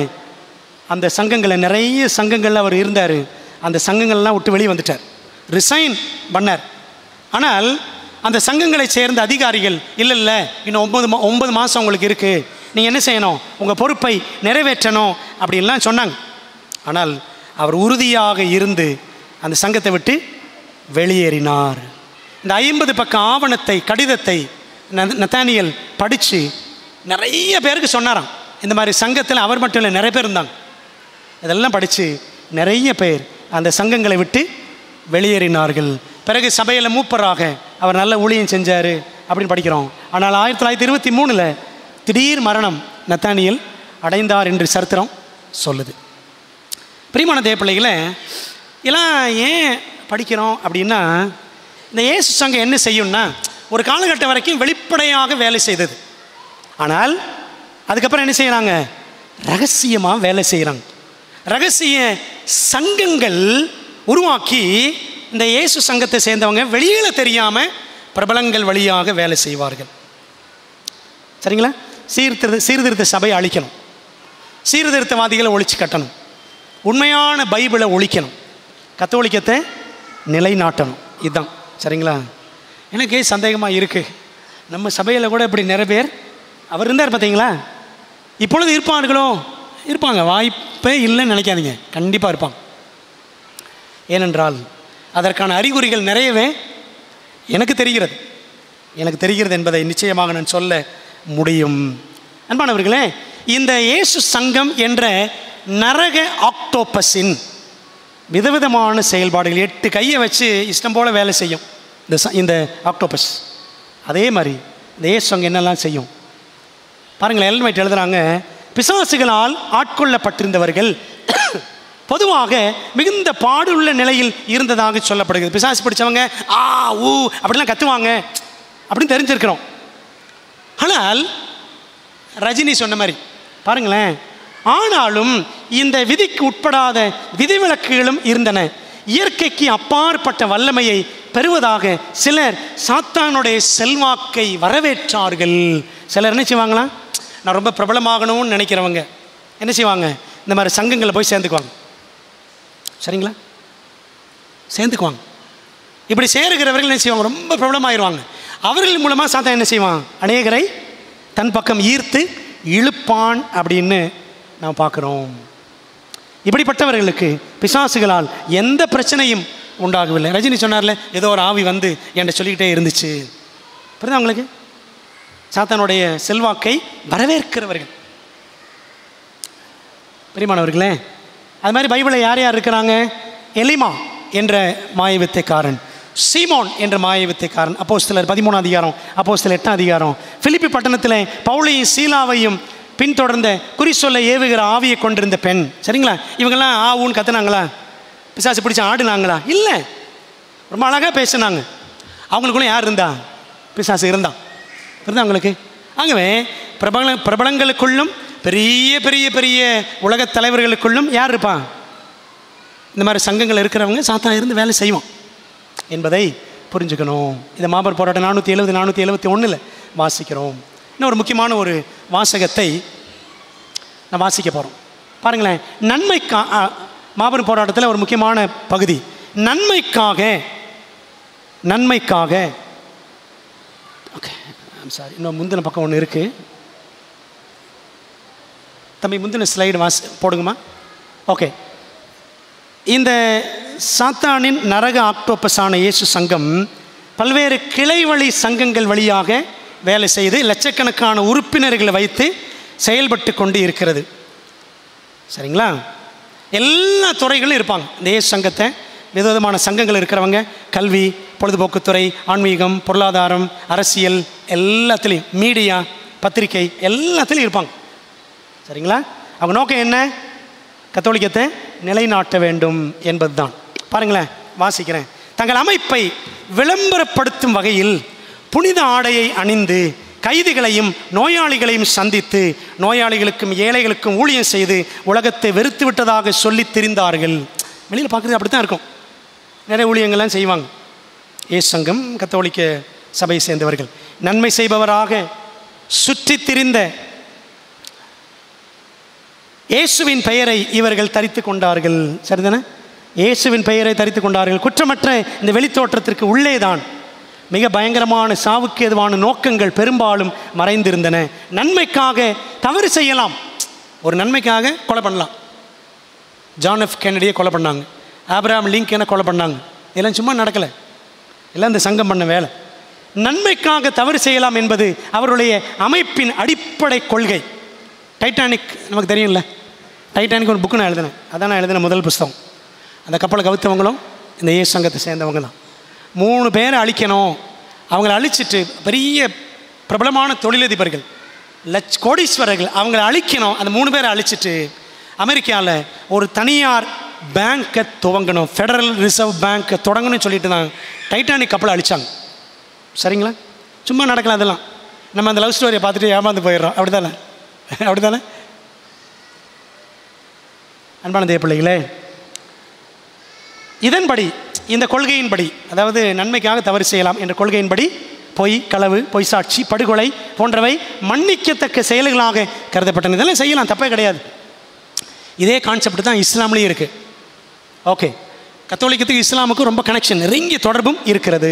அந்த சங்கங்களை, நிறைய சங்கங்களில் அவர் இருந்தார், அந்த சங்கங்கள்லாம் விட்டு வெளியே வந்துட்டார், ரிசைன் பண்ணார். ஆனால் அந்த சங்கங்களை சேர்ந்த அதிகாரிகள் இல்லை இன்னும் 9 மாதம் உங்களுக்கு இருக்குது, நீங்கள் என்ன செய்யணும், உங்கள் பொறுப்பை நிறைவேற்றணும் அப்படின்லாம் சொன்னாங்க. ஆனால் அவர் உறுதியாக இருந்து அந்த சங்கத்தை விட்டு வெளியேறினார். இந்த 50 பக்க ஆவணத்தை, கடிதத்தை நத்தானியல் படித்து நிறைய பேருக்கு சொன்னாராம். இந்த மாதிரி சங்கத்தில் அவர் மட்டும் இல்லை, நிறைய பேர் இருந்தாங்க. இதெல்லாம் படித்து நிறைய பேர் அந்த சங்கங்களை விட்டு வெளியேறினார்கள். பிறகு சபையில் மூப்பராக அவர் நல்ல ஊழியம் செஞ்சார் அப்படின்னு படிக்கிறோம். ஆனால் 1923 திடீர் மரணம் நத்தானியல் அடைந்தார் என்று சரித்திரம் சொல்லுது. பிரியமான தேவப்பிள்ளைகளை, இதெல்லாம் ஏன் படிக்கிறோம் அப்படின்னா, இந்த இயேசு சங்கம் என்ன செய்யும்னா, ஒரு காலகட்டம் வரைக்கும் வெளிப்படையாக வேலை செய்தது. ஆனால் அதுக்கப்புறம் என்ன செய்கிறாங்க, ரகசியமாக வேலை செய்கிறாங்க. ரகசிய சங்கங்கள் உருவாக்கி இந்த இயேசு சங்கத்தை சேர்ந்தவங்க வெளியில் தெரியாமல் பிரபலங்கள் வழியாக வேலை செய்வார்கள். சரிங்களா? சீர்திருத்த சபையை அழிக்கணும், சீர்திருத்தவாதிகளை ஒழிச்சு கட்டணும், உண்மையான பைபிளை ஒழிக்கணும், கத்தோலிக்கத்தை நிலைநாட்டணும். இதுதான். சரிங்களா? எனக்கு சந்தேகமாக இருக்குது, நம்ம சபையில் கூட இப்படி நிறைய பேர் அவர் இருந்தார் பார்த்தீங்களா, இப்பொழுது இருப்பார்களோ? இருப்பாங்க, வாய்ப்பே இல்லைன்னு நினைக்காதீங்க, கண்டிப்பாக இருப்பாங்க. ஏனென்றால் அதற்கான அறிகுறிகள் நிறையவே எனக்கு தெரிகிறது என்பதை நிச்சயமாக நான் சொல்ல முடியும். அன்பானவர்களே, இந்த இயேசு சங்கம் என்ற நரக ஆக்டோபஸின் விதவிதமான செயல்பாடுகள், 8 கையை வச்சு இஷ்டம் போல் வேலை செய்யும் இந்த ஆக்டோபஸ். அதே மாதிரி இந்த இயேசு சங்கம் என்னெல்லாம் செய்யும் பாருங்களேன். எலன் ஒயிட் எழுதுகிறாங்க, பிசாசுகளால் ஆட்கொள்ளப்பட்டிருந்தவர்கள் பொதுவாக மிகுந்த பாடுள்ள நிலையில் இருந்ததாக சொல்லப்படுகிறது. பிசாசு பிடிச்சவங்க ஊ அப்படிலாம் கத்துவாங்க அப்படின்னு தெரிஞ்சிருக்கிறோம். ஆனால் ரஜினி சொன்ன மாதிரி பாருங்களேன், ஆனாலும் இந்த விதிக்கு உட்படாத விதிவிலக்குகளும் இருந்தன. இயற்கைக்கு அப்பாற்பட்ட வல்லமையை பெறுவதாக சிலர் சாத்தானுடைய செல்வாக்கை வரவேற்றார்கள். சிலர் என்ன செய்வாங்களா, நான் ரொம்ப பிரபலமாகணும்னு நினைக்கிறவங்க என்ன செய்வாங்க, இந்த மாதிரி சங்கங்களை போய் சேர்ந்துக்குவாங்க. சரிங்களா? சேர்ந்துக்குவாங்க. இப்படி சேருகிறவர்கள் என்ன செய்வாங்க, ரொம்ப பிரபலமாகிடுவாங்க. அவர்கள் மூலமாக சாத்தான் என்ன செய்வான், அநேகரை தன் பக்கம் ஈர்த்து இழுப்பான் அப்படின்னு நாம் பார்க்குறோம். இப்படிப்பட்டவர்களுக்கு பிசாசுகளால் எந்த பிரச்சனையும் உண்டாகவில்லை. ரஜினி சொன்னார்ல, ஏதோ ஒரு ஆவி வந்து என்கிட்ட சொல்லிக்கிட்டே இருந்துச்சு. புரியுதா உங்களுக்கு? சாத்தானுடைய செல்வாக்கை வரவேற்கிறவர்கள். பிரியமானவர்களே, அது மாதிரி பைபிளில் யார் யார் இருக்கிறாங்க? எலிமா என்ற மாயவித்தைக்காரன், சீமோன் என்ற மாயவித்தைக்காரன், அப்போஸ்தலர் 13ஆம் அதிகாரம், அப்போஸ்தலர் 8ஆம் அதிகாரம். பிலிப்பி பட்டணத்தில் பவுலையும் சீலாவையும் பின்தொடர்ந்த குறி சொல்ல ஏவுகிற ஆவியை கொண்டிருந்த பெண். சரிங்களா? இவங்கெல்லாம் ஊன்னு கத்துனாங்களா? பிசாசு பிடிச்சி ஆடுனாங்களா? இல்லை, ரொம்ப அழகாக பேசுனாங்க. அவங்களுக்குள்ள யார் இருந்தா? பிசாசு இருந்தான். இருந்தா அவங்களுக்கு. ஆகவே பிரபலங்களுக்குள்ளும் பெரிய பெரிய பெரிய உலகத் தலைவர்களுக்குள்ளும் யார் இருப்பான்? இந்த மாதிரி சங்கங்கள் இருக்கிறவங்க சாத்தான் இருந்து வேலை செய்வோம் என்பதை புரிஞ்சுக்கணும். இதை மாபெரும் போராட்டம் 470 471 வாசிக்கிறோம். இன்னொரு முக்கியமான ஒரு வாசகத்தை நான் வாசிக்க போகிறோம். பாருங்களேன், மாபெரும் போராட்டத்தில் ஒரு முக்கியமான பகுதி, நன்மைக்காக. ஓகே, ஐம் சாரி, இன்னும் முந்தின பக்கம் ஒன்று இருக்குது. தம்பி முந்தின ஸ்லைடு போடுங்கம்மா. ஓகே, இந்த சாத்தானின் நரக ஆக்டோபஸான இயேசு சங்கம் பல்வேறு கிளை வழி சங்கங்கள் வழியாக வேலை செய்து லட்சக்கணக்கான உறுப்பினர்களை வைத்து செயல்பட்டு கொண்டு இருக்கிறது. சரிங்களா? எல்லா துறைகளும் இருப்பாங்க இந்த இயேசு சங்கத்தை. விதவிதமான சங்கங்கள் இருக்கிறவங்க கல்வி, பொழுதுபோக்குத்துறை, ஆன்மீகம், பொருளாதாரம், அரசியல், எல்லாத்துலேயும் மீடியா, பத்திரிகை எல்லாத்துலேயும் இருப்பாங்க. சரிங்களா? அவங்க நோக்கம் என்ன? கத்தோலிக்கத்தை நிலைநாட்ட வேண்டும் என்பது தான். பாருங்களேன், வாசிக்கிறேன். தங்கள் அமைப்பை விளம்பரப்படுத்தும் வகையில் புனித ஆடையை அணிந்து கைதிகளையும் நோயாளிகளையும் சந்தித்து நோயாளிகளுக்கும் ஏழைகளுக்கும் ஊழியம் செய்து உலகத்தை வெறுத்து விட்டதாக சொல்லி திரிந்தார்கள். வெளியில் பார்க்குறது அப்படி தான் இருக்கும். நிறைய ஊழியங்கள்லாம் செய்வாங்க. இயேசு சங்கம் கத்தோலிக்க சபையை சேர்ந்தவர்கள். நன்மை செய்பவராக சுற்றி திரிந்த இயேசுவின் பெயரை இவர்கள் தரித்து கொண்டார்கள். சரிதானே? இயேசுவின் பெயரை தரித்து கொண்டார்கள். குற்றமற்ற இந்த வெளித்தோற்றத்திற்கு உள்ளே தான் மிக பயங்கரமான சாவுக்கு எதுவான நோக்கங்கள் பெரும்பாலும் மறைந்திருந்தன. நன்மைக்காக தவறு செய்யலாம். ஒரு நன்மைக்காக கொலை பண்ணலாம். ஜான் எஃப் கென்னடியை கொலை பண்ணாங்க, ஆப்ரஹாம் லிங்கனை கொலை பண்ணாங்க. இதெல்லாம் சும்மா நடக்கலை, எல்லாம் இந்த சங்கம் பண்ண வேலை. நன்மைக்காக தவறு செய்யலாம் என்பது அவருடைய அமைப்பின் அடிப்படை கொள்கை. டைட்டானிக் நமக்கு தெரியும்ல, டைட்டானிக் ஒரு புக்கு நான் எழுதினேன். அதான் நான் எழுதின முதல் புஸ்தகம். அந்த கப்பலை கவுத்தவங்களும் இந்த இயேசு சங்கத்தை சேர்ந்தவங்க தான். 3 பேரை அழிக்கணும். அவங்கள அழிச்சிட்டு பெரிய பிரபலமான தொழிலதிபர்கள், கோடீஸ்வரர்கள், அவங்கள அழிக்கணும். அந்த 3 பேரை அழிச்சிட்டு அமெரிக்காவில் ஒரு தனியார் பேங்கை துவங்கணும், ஃபெடரல் ரிசர்வ் பேங்க்கை தொடங்கணும்னு சொல்லிட்டு தான் டைட்டானிக் கப்பலை அழித்தாங்க. சரிங்களா? சும்மா நடக்கலாம். அதெல்லாம் நம்ம அந்த லவ் ஸ்டோரியை பார்த்துட்டு ஏமாந்து போயிடுறோம். அப்படி தானே? அப்படி தானே? அன்பான தேவ பிள்ளைகளே, இதன்படி, இந்த கொள்கையின்படி, அதாவது நன்மைக்காக தவறு செய்யலாம் என்ற கொள்கையின்படி பொய், களவு, பொய் சாட்சி, படுகொலை போன்றவை மன்னிக்கத்தக்க செயல்களாக கருதப்பட்டன. இதெல்லாம் செய்யலாம், தப்பே கிடையாது. இதே கான்செப்ட் தான் இஸ்லாம்லேயும் இருக்குது. ஓகே, கத்தோலிக்கத்துக்கு இஸ்லாமுக்கும் ரொம்ப கனெக்ஷன், நெருங்கிய தொடர்பும் இருக்கிறது.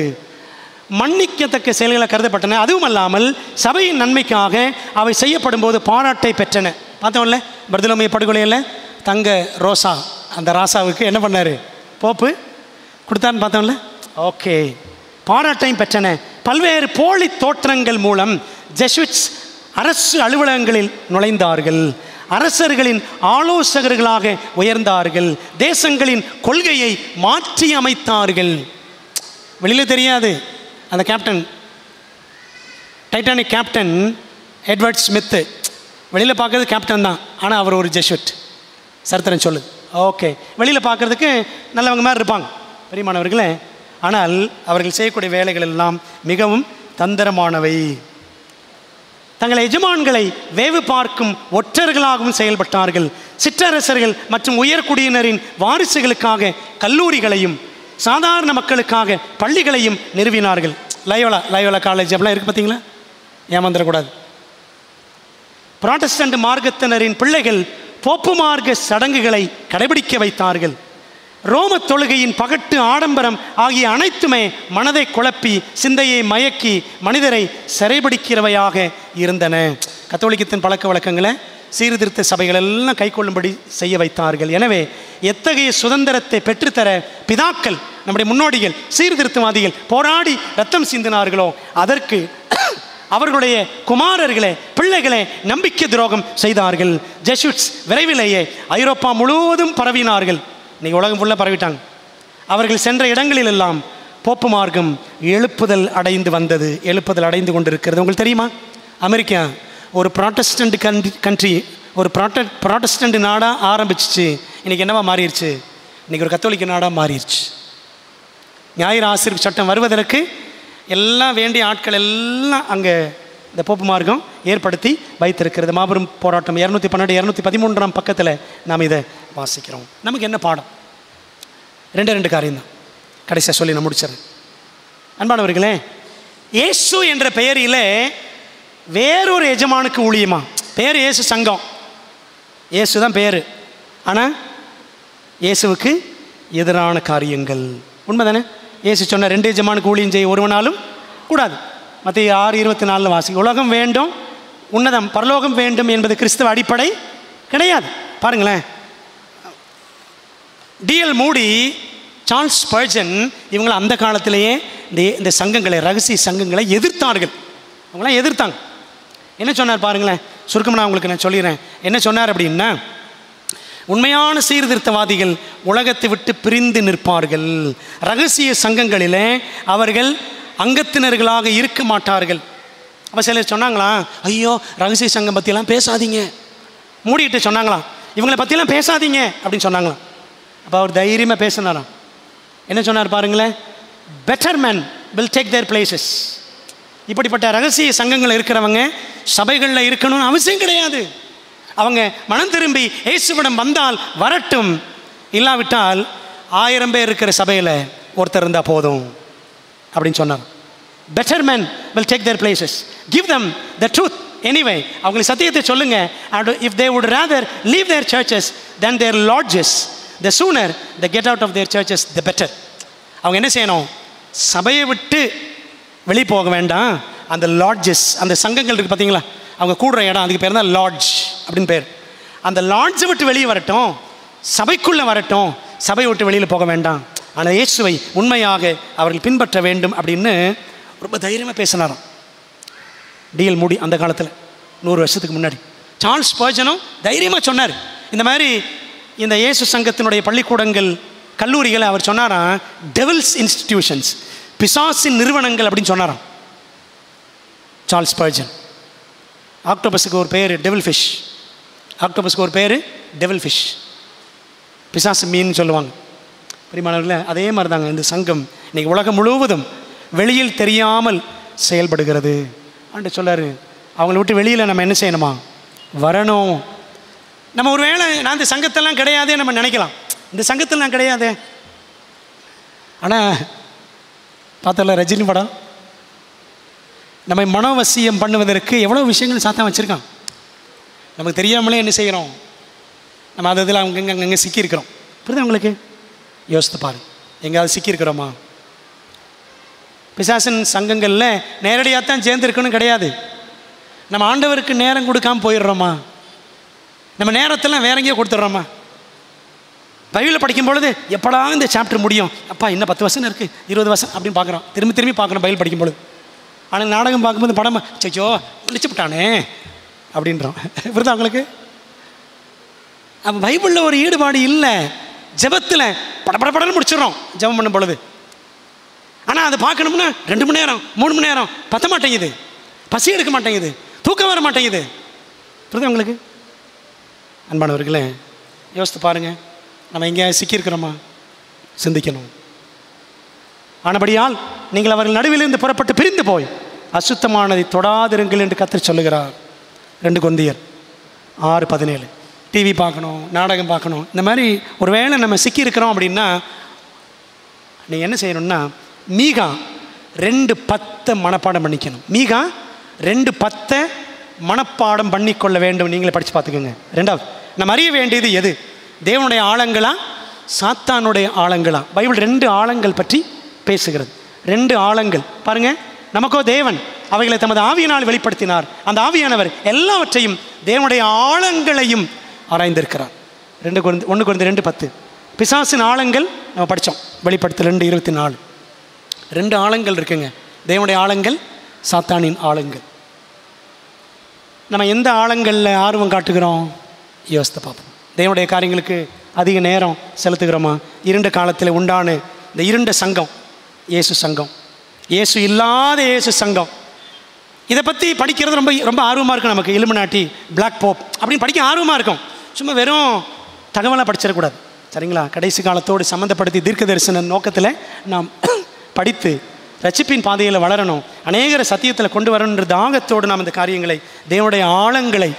மன்னிக்கத்தக்க செயல்களை கருதப்பட்டன. அதுவும் அல்லாமல் சபையின் நன்மைக்காக அவை செய்யப்படும் போது பாராட்டை பெற்றன. பார்த்தோம்ல, பர்தலோமிய படுகொலையில் தங்க ரோசா, அந்த ராசாவுக்கு என்ன பண்ணார்? போப்பு கொடுத்தான்னு பார்த்தோம்ல. ஓகே, பாராட்டையும் பெற்றன. பல்வேறு போலி தோற்றங்கள் மூலம் ஜெசுவிட்ஸ் அரசு அலுவலகங்களில் நுழைந்தார்கள். அரசர்களின் ஆலோசகர்களாக உயர்ந்தார்கள். தேசங்களின் கொள்கையை மாற்றி அமைத்தார்கள். வெளியில் தெரியாது. அந்த captain, Titanic captain Edward Smith, வெளியில் பார்க்கறது கேப்டன் தான், ஆனால் அவர் ஒரு ஜெசுவிட். சரித்திரம் சொல்லுது. ஓகே, வெளியில் பார்க்குறதுக்கு நல்லவங்க மாதிரி இருப்பாங்க பெரியமானவர்களே, ஆனால் அவர்கள் செய்யக்கூடிய வேலைகள் எல்லாம் மிகவும் தந்திரமானவை. தங்கள் எஜமான்களை வேவு பார்க்கும் ஒற்றர்களாகவும் செயல்பட்டார்கள். சிற்றரசர்கள் மற்றும் உயர்குடியினரின் வாரிசுகளுக்காக கல்லூரிகளையும் சாதாரண மக்களுக்காக பள்ளிகளையும் நிறுவினார்கள். லயோலா காலேஜ் அப்படிலாம் இருக்குது பார்த்தீங்களா? ஏமாந்துடக்கூடாது. புராட்டஸ்டன்ட் மார்க்கத்தினரின் பிள்ளைகள் போப்பு மார்க்க சடங்குகளை கடைபிடிக்க வைத்தார்கள். ரோம தொழுகையின் பகட்டு, ஆடம்பரம் ஆகிய அனைத்துமே மனதை குழப்பி சிந்தையை மயக்கி மனிதரை சிறைபிடிக்கிறவையாக இருந்தன. கத்தோலிக்கத்தின் பழக்க வழக்கங்களை சீர்திருத்த சபைகள் எல்லாம் கை கொள்ளும்படி செய்ய வைத்தார்கள். எனவே எத்தகைய சுதந்திரத்தை பெற்றுத்தர பிதாக்கள், நம்முடைய முன்னோடிகள், சீர்திருத்தவாதிகள் போராடி ரத்தம் சிந்தினார்களோ அதற்கு அவர்களுடைய குமாரர்களே, பிள்ளைகளே நம்பிக்கை துரோகம் செய்தார்கள். ஜெசுவிட்ஸ் விரைவிலேயே ஐரோப்பா முழுவதும் பரவினார்கள். இன்றைக்கி உலகம் ஃபுல்லாக பரவிட்டாங்க. அவர்கள் சென்ற இடங்களிலெல்லாம் போப்பு மார்க்கம் எழுப்புதல் அடைந்து வந்தது, எழுப்புதல் அடைந்து கொண்டிருக்கிறது. உங்களுக்கு தெரியுமா? அமெரிக்கா ஒரு ப்ராட்டஸ்டன்ட் கண்ட்ரி, ஒரு ப்ராட்டஸ்டன்ட் நாடாக ஆரம்பிச்சிச்சு. இன்றைக்கி என்னவா மாறிடுச்சு? இன்றைக்கி ஒரு கத்தோலிக்க நாடாக மாறிடுச்சு. ஞாயிறு ஆசிரியர் சட்டம் வருவதற்கு எல்லாம் வேண்டிய ஆட்கள் எல்லாம் அங்கே இந்த போப்பு மார்க்கம் ஏற்படுத்தி வைத்திருக்கிறது. மாபெரும் போராட்டம் 212 213 பக்கத்தில் நாம் இதை வாசிக்கிறோம். நமக்கு என்ன பாடம்? 2 காரியம்தான் கடைசியாக சொல்லி நான் முடிச்சிடறேன். அன்பானவர்களே, இயேசு என்ற பெயரில் வேறொரு எஜமானுக்கு ஊழியமா? பேர் இயேசு சங்கம், இயேசு தான் பேர், ஆனால் இயேசுவுக்கு எதிரான காரியங்கள். உண்மைதானே? இயேசு சொன்ன 2 எஜமானுக்கு ஊழியம் செய்ய ஒருவனாலும் கூடாது. மத்திய 6:24 வாசி. உலகம் வேண்டும், உன்னதம் பரலோகம் வேண்டும் என்பது கிறிஸ்தவ அடிப்படை கிடையாது. பாருங்களேன், டிஎல் மூடி, சார்ல்ஸ் ஸ்பர்ஜன் இவங்களை அந்த காலத்திலேயே இந்த சங்கங்களை, ரகசிய சங்கங்களை எதிர்த்தார்கள். அவங்களாம் எதிர்த்தாங்க. என்ன சொன்னார் பாருங்களேன், சுருக்கமாக நான் உங்களுக்கு சொல்லிடுறேன். என்ன சொன்னார் அப்படின்னா, உண்மையான சீர்திருத்தவாதிகள் உலகத்தை விட்டு பிரிந்து நிற்பார்கள். ரகசிய சங்கங்களில் அவர்கள் அங்கத்தினர்களாக இருக்க மாட்டார்கள். அப்போ சிலர் சொன்னாங்களா, ஐயோ ரகசிய சங்கம் பற்றியெல்லாம் பேசாதீங்க, மூடிட்டு சொன்னாங்களாம், இவங்களை பற்றியெல்லாம் பேசாதீங்க அப்படின்னு சொன்னாங்களாம். அப்போ அவர் தைரியமாக பேசினாராம். என்ன சொன்னார் பாருங்களேன், better men will take their places. இப்படிப்பட்ட ரகசிய சங்கங்கள் இருக்கிறவங்க சபைகளில் இருக்கணும்னு அவசியம் கிடையாது. அவங்க மனம் திரும்பி இயேசுவிடம் வந்தால் வரட்டும், இல்லாவிட்டால் 1000 பேர் இருக்கிற சபையில் ஒருத்தர் இருந்தால் போதும் அப்படின்னு சொன்னார். Better men will take their places. Give them the truth anyway. அவங்களுக்கு சத்தியத்தை சொல்லுங்க. And if they would rather leave their churches than their lodges, the sooner they get out of their churches, the better. அவங்க என்ன செய்யணும், சபையை விட்டு வெளியே போக வேண்டாம். அந்த லாட்ஜஸ், அந்த சங்கங்கள் இருக்குது பார்த்தீங்களா, அவங்க கூடுற இடம், அதுக்கு பேர் தான் லாட்ஜ் அப்படின்னு பேர். அந்த லாட்ஜை விட்டு வெளியே வரட்டும், சபைக்குள்ளே வரட்டும், சபையை விட்டு வெளியில் போக வேண்டாம். ஆனால் இயேசுவை உண்மையாக அவர்கள் பின்பற்ற வேண்டும் அப்படின்னு ரொம்ப தைரியமாக பேசினாராம் டிஎல் மூடி அந்த காலத்தில், 100 வருஷத்துக்கு முன்னாடி. சார்ல்ஸ் ஸ்பர்ஜனும் தைரியமாக சொன்னார். இந்த மாதிரி இந்த இயேசு சங்கத்தினுடைய பள்ளிக்கூடங்கள், கல்லூரிகளை அவர் சொன்னாராம் டெவில்ஸ் இன்ஸ்டிடியூஷன்ஸ், பிசாசின் நிறுவனங்கள் அப்படின்னு சொன்னாராம் சார்ல்ஸ் ஸ்பர்ஜன். ஆக்டோபஸுக்கு ஒரு பேர் டெவில் ஃபிஷ், ஆக்டோபஸுக்கு ஒரு பேர் டெவில் ஃபிஷ், பிசாசு மீன் சொல்லுவாங்க. பிரியமானவர்களே, அதே மாதிரி தாங்க இந்த சங்கம் இன்றைக்கி உலகம் முழுவதும் வெளியில் தெரியாமல் செயல்படுகிறது. ஆண்டு சொல்லாரு, அவங்கள விட்டு வெளியில் நம்ம என்ன செய்யணுமா, வரணும். நம்ம ஒரு வேளை நான் இந்த சங்கத்தெல்லாம் கிடையாதே நம்ம நினைக்கலாம், இந்த சங்கத்தில் நான் கிடையாதே. ஆனால் பார்த்தல ரஜினி படம், நம்ம மனோவசியம் பண்ணுவதற்கு எவ்வளோ விஷயங்கள் சாத்தான் வச்சுருக்கான். நமக்கு தெரியாமலே என்ன செய்கிறோம், நம்ம அதில் அங்கங்கே சிக்கியிருக்கிறோம். புரியுது உங்களுக்கு? யோசித்து பாருங்க, எங்கேயாவது சிக்கியிருக்கிறோமா? பிசாசின் சங்கங்களில் நேரடியாக தான் சேர்ந்துருக்கணும் கிடையாது. நம்ம ஆண்டவருக்கு நேரம் கொடுக்காமல் போயிடுறோமா? நம்ம நேரத்தெல்லாம் வேற எங்கேயோ கொடுத்துட்றோமா? பைபிளில் படிக்கும் பொழுது எப்படா இந்த சாப்டர் முடியும், அப்பா இன்னும் 10 வருஷம் இருக்குது, 20 வருஷம் அப்படின்னு பார்க்குறோம், திரும்பி பார்க்குறோம் பைபிள் படிக்கும் பொழுது. ஆனால் நாடகம் பார்க்கும்போது படம் சச்சோ விழிச்சுப்பட்டானே அப்படின்றோம். புரியுதா உங்களுக்கு? அப்போ பைபிளில் ஒரு ஈடுபாடு இல்லை. ஜெபத்தில் படப்படன்னு முடிச்சிடறோம் ஜெபம் பண்ணும் பொழுது. ஆனால் அதை பார்க்கணும்னா 2 மணி நேரம் 3 மணி நேரம் பத்த மாட்டேங்குது, பசி எடுக்க மாட்டேங்குது, தூக்கம் வர மாட்டேங்குது. புரியுதா உங்களுக்கு? அன்பானவர்களே, யோசித்து பாருங்கள், நம்ம எங்கேயாவது சிக்கியிருக்கிறோமா? சிந்திக்கணும். ஆனபடியால் நீங்கள் அவர்கள் நடுவிலிருந்து புறப்பட்டு பிரிந்து போய் அசுத்தமானதை தொடாதிருங்கள் என்று கர்த்தர் சொல்லுகிறார். 2 கொரிந்தியர் 6:17. டிவி பார்க்கணும், நாடகம் பார்க்கணும், இந்த மாதிரி ஒரு வேளை நம்ம சிக்கியிருக்கிறோம் அப்படின்னா நீங்கள் என்ன செய்யணும்னா, மீகா 2:10 மனப்பாடம் பண்ணிக்கணும். மீகா 2:10 மனப்பாடம் பண்ணிக்கொள்ள வேண்டும். நீங்களே படித்து பார்த்துக்கோங்க. 2வது, நம்ம அறிய வேண்டியது எது, தேவனுடைய ஆழங்களா சாத்தானுடைய ஆழங்களா? பைபிள் 2 ஆழங்கள் பற்றி பேசுகிறது. 2 ஆழங்கள் பாருங்க. நமக்கோ தேவன் அவைகளை தமது ஆவியினால் வெளிப்படுத்தினார். அந்த ஆவியானவர் எல்லாவற்றையும் தேவனுடைய ஆழங்களையும் ஆராய்ந்திருக்கிறார். 1 கொரிந்தியர் 2:10. பிசாசின் ஆழங்கள் நம்ம படித்தோம், வெளிப்படுத்தல் 2:24. 2 ஆழங்கள் இருக்குங்க, தேவனுடைய ஆழங்கள், சாத்தானின் ஆழங்கள். நம்ம எந்த ஆழங்களில் ஆர்வம் காட்டுகிறோம் யோசித்து பார்ப்போம். தேவனுடைய காரியங்களுக்கு அதிக நேரம் செலுத்துகிறோமா? இருண்ட காலத்தில் உண்டான இந்த இருண்ட சங்கம் இயேசு சங்கம், இயேசு இல்லாத இயேசு சங்கம், இதை பற்றி படிக்கிறது ரொம்ப ரொம்ப ஆர்வமாக இருக்கும் நமக்கு. இலுமினாட்டி, பிளாக் போப் அப்படின்னு படிக்க ஆர்வமாக இருக்கும். சும்மா வெறும் தகவலாக படிச்சிடக்கூடாது, சரிங்களா? கடைசி காலத்தோடு சம்மந்தப்படுத்தி தீர்க்க தரிசன நோக்கத்தில் நாம் படித்து ரட்சிப்பின் பாதையில் வளரணும், அநேகரை சத்தியத்தில் கொண்டு வரணுன்ற தாகத்தோடு நாம் இந்த காரியங்களை, தேவனுடைய ஆழங்களை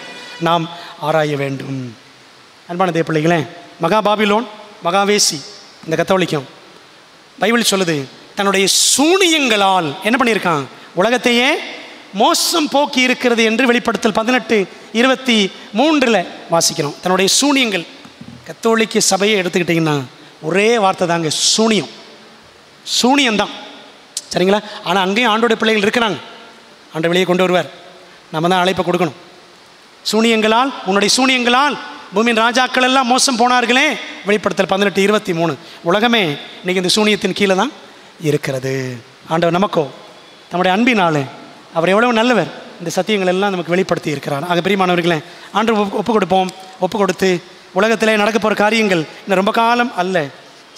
நாம் ஆராய வேண்டும். அன்பான தேவ பிள்ளைகளே, மகாபாபிலோன், மகாவேசி, இந்த கத்தோலிக்கம் பைபிள் சொல்லுது, தன்னுடைய சூனியங்களால் என்ன பண்ணியிருக்கான், உலகத்தையே மோசம் போக்கி இருக்கிறது என்று வெளிப்படுத்தல் 18:23 வாசிக்கிறோம். தன்னுடைய சூனியங்கள். கத்தோலிக்க சபையை எடுத்துக்கிட்டிங்கன்னா ஒரே வார்த்தை தாங்க, சூனியம். சூனியம்தான், சரிங்களா? ஆனால் அங்கேயும் ஆண்டோடைய பிள்ளைகள் இருக்கிறாங்க, ஆண்டை வெளியே கொண்டு வருவார். நம்ம தான் அழைப்பை கொடுக்கணும். சூனியங்களால், உன்னுடைய சூனியங்களால் பூமியின் ராஜாக்கள் எல்லாம் மோசம் போனார்களே, வெளிப்படுத்தல் 18:23. உலகமே இன்றைக்கி இந்த சூனியத்தின் கீழே தான் இருக்கிறது. ஆண்டவர் நமக்கோ நம்முடைய அன்பினாலே அவர் எவ்வளவு நல்லவர், இந்த சத்தியங்கள் எல்லாம் நமக்கு வெளிப்படுத்தி இருக்கிறார். ஆக பிரியமானவர்களே, ஆண்டவர் ஒப்பு கொடுப்போம். ஒப்பு கொடுத்து உலகத்திலே நடக்க போகிற காரியங்கள் இன்னும் ரொம்ப காலம் அல்ல,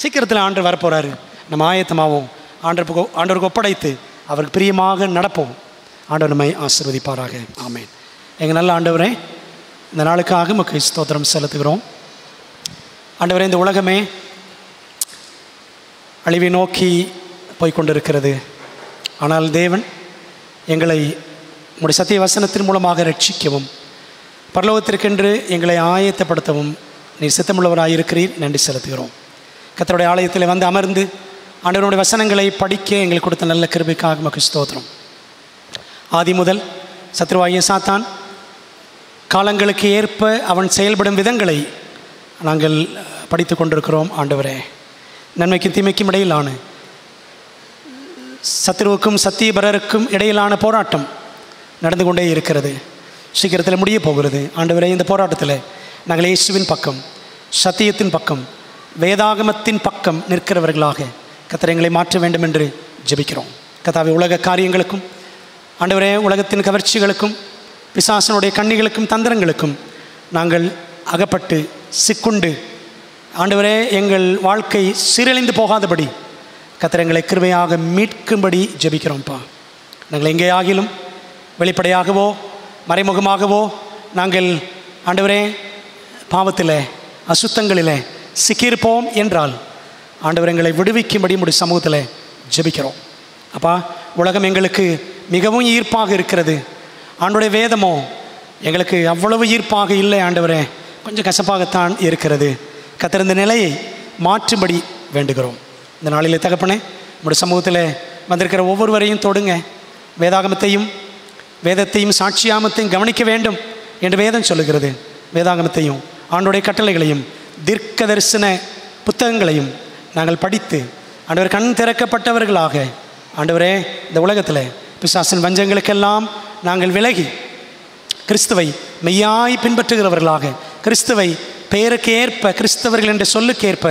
சீக்கிரத்தில் ஆண்டவர் வரப்போகிறாரு. நம்ம ஆயத்தமாகவும் ஆண்டவருக்கு ஒப்படைத்து அவருக்கு பிரியமாக நடப்போம். ஆண்டவர் நம்மை ஆசீர்வதிப்பாராக. ஆமென். எங்கள் நல்ல ஆண்டவரே, இந்த நாளுக்காக உமக்கு ஸ்தோத்திரம் செலுத்துகிறோம். ஆண்டவரே, இந்த உலகமே அழிவை நோக்கி போய்கொண்டிருக்கிறது. ஆனால் தேவன் எங்களை உம்முடைய சத்திய வசனத்தின் மூலமாக ரட்சிக்கவும் பரலோகத்திற்கென்று எங்களை ஆயத்தப்படுத்தவும் நீர் சித்தமுள்ளவராயிருக்கிறீர். நன்றி செலுத்துகிறோம். கர்த்தருடைய ஆலயத்தில் வந்து அமர்ந்து ஆண்டவருடைய வசனங்களை படிக்க எங்களுக்கு கொடுத்த நல்ல கிருபைக்காக உமக்கு ஸ்தோத்திரம். ஆதி முதல் சத்ருவாகிய சாத்தான் காலங்களுக்கு ஏற்ப அவன் செயல்படும் விதங்களை நாங்கள் படித்து கொண்டிருக்கிறோம். ஆண்டவரே, நன்மைக்கும் தீமைக்கும் இடையிலான, சத்ருவுக்கும் சத்தியபரருக்கும் இடையிலான போராட்டம் நடந்து கொண்டே இருக்கிறது. சீக்கிரத்தில் முடிய போகிறது. ஆண்டவரே, இந்த போராட்டத்தில் நாங்கள் இயேசுவின் பக்கம், சத்தியத்தின் பக்கம், வேதாகமத்தின் பக்கம் நிற்கிறவர்களாக கர்த்தர் எங்களை மாற்ற வேண்டும் என்று ஜெபிக்கிறோம். கர்த்தாவே, உலக காரியங்களுக்கும் ஆண்டவரே உலகத்தின் கவர்ச்சிகளுக்கும் பிசாசனுடைய கண்ணிகளுக்கும் தந்திரங்களுக்கும் நாங்கள் அகப்பட்டு சிக்குண்டு ஆண்டவரே எங்கள் வாழ்க்கை சீரழிந்து போகாதபடி கர்த்தர் எங்களை கிருபையாக மீட்கும்படி ஜெபிக்கிறோம்ப்பா. நாங்கள் எங்கே ஆகிலும் வெளிப்படையாகவோ மறைமுகமாகவோ நாங்கள் ஆண்டவரே பாவத்தில் அசுத்தங்களில் சிக்கியிருப்போம் என்றால் ஆண்டவர் எங்களை விடுவிக்கும்படி உம்முடைய சமூகத்தில் ஜெபிக்கிறோம். அப்பா, உலகம் எங்களுக்கு மிகவும் ஈர்ப்பாக இருக்கிறது. ஆண்டவருடைய வேதமோ எங்களுக்கு அவ்வளவு ஈர்ப்பாக இல்லை. ஆண்டவரே, கொஞ்சம் கசப்பாகத்தான் இருக்கிறது. கர்த்தர் இந்த நிலையை மாற்றும்படி வேண்டுகிறோம். இந்த நாளிலே தகப்பனே, உம்முடைய சமூகத்தில் வந்திருக்கிற ஒவ்வொருவரையும் தொடுங்க. வேதத்தையும் சாட்சியாமத்தையும் கவனிக்க வேண்டும் என்று வேதம் சொல்லுகிறது. வேதாகமத்தையும் ஆண்டவருடைய கட்டளைகளையும் தீர்க்க தரிசன புத்தகங்களையும் நாங்கள் படித்து ஆண்டவர் கண் திறக்கப்பட்டவர்களாக ஆண்டவரே இந்த உலகத்தில் பிசாசின் வஞ்சங்களுக்கெல்லாம் நாங்கள் விலகி கிறிஸ்துவை மெய்யாய் பின்பற்றுகிறவர்களாக, கிறிஸ்துவை பெயருக்கு ஏற்ப, கிறிஸ்தவர்கள் என்ற சொல்லுக்கேற்ப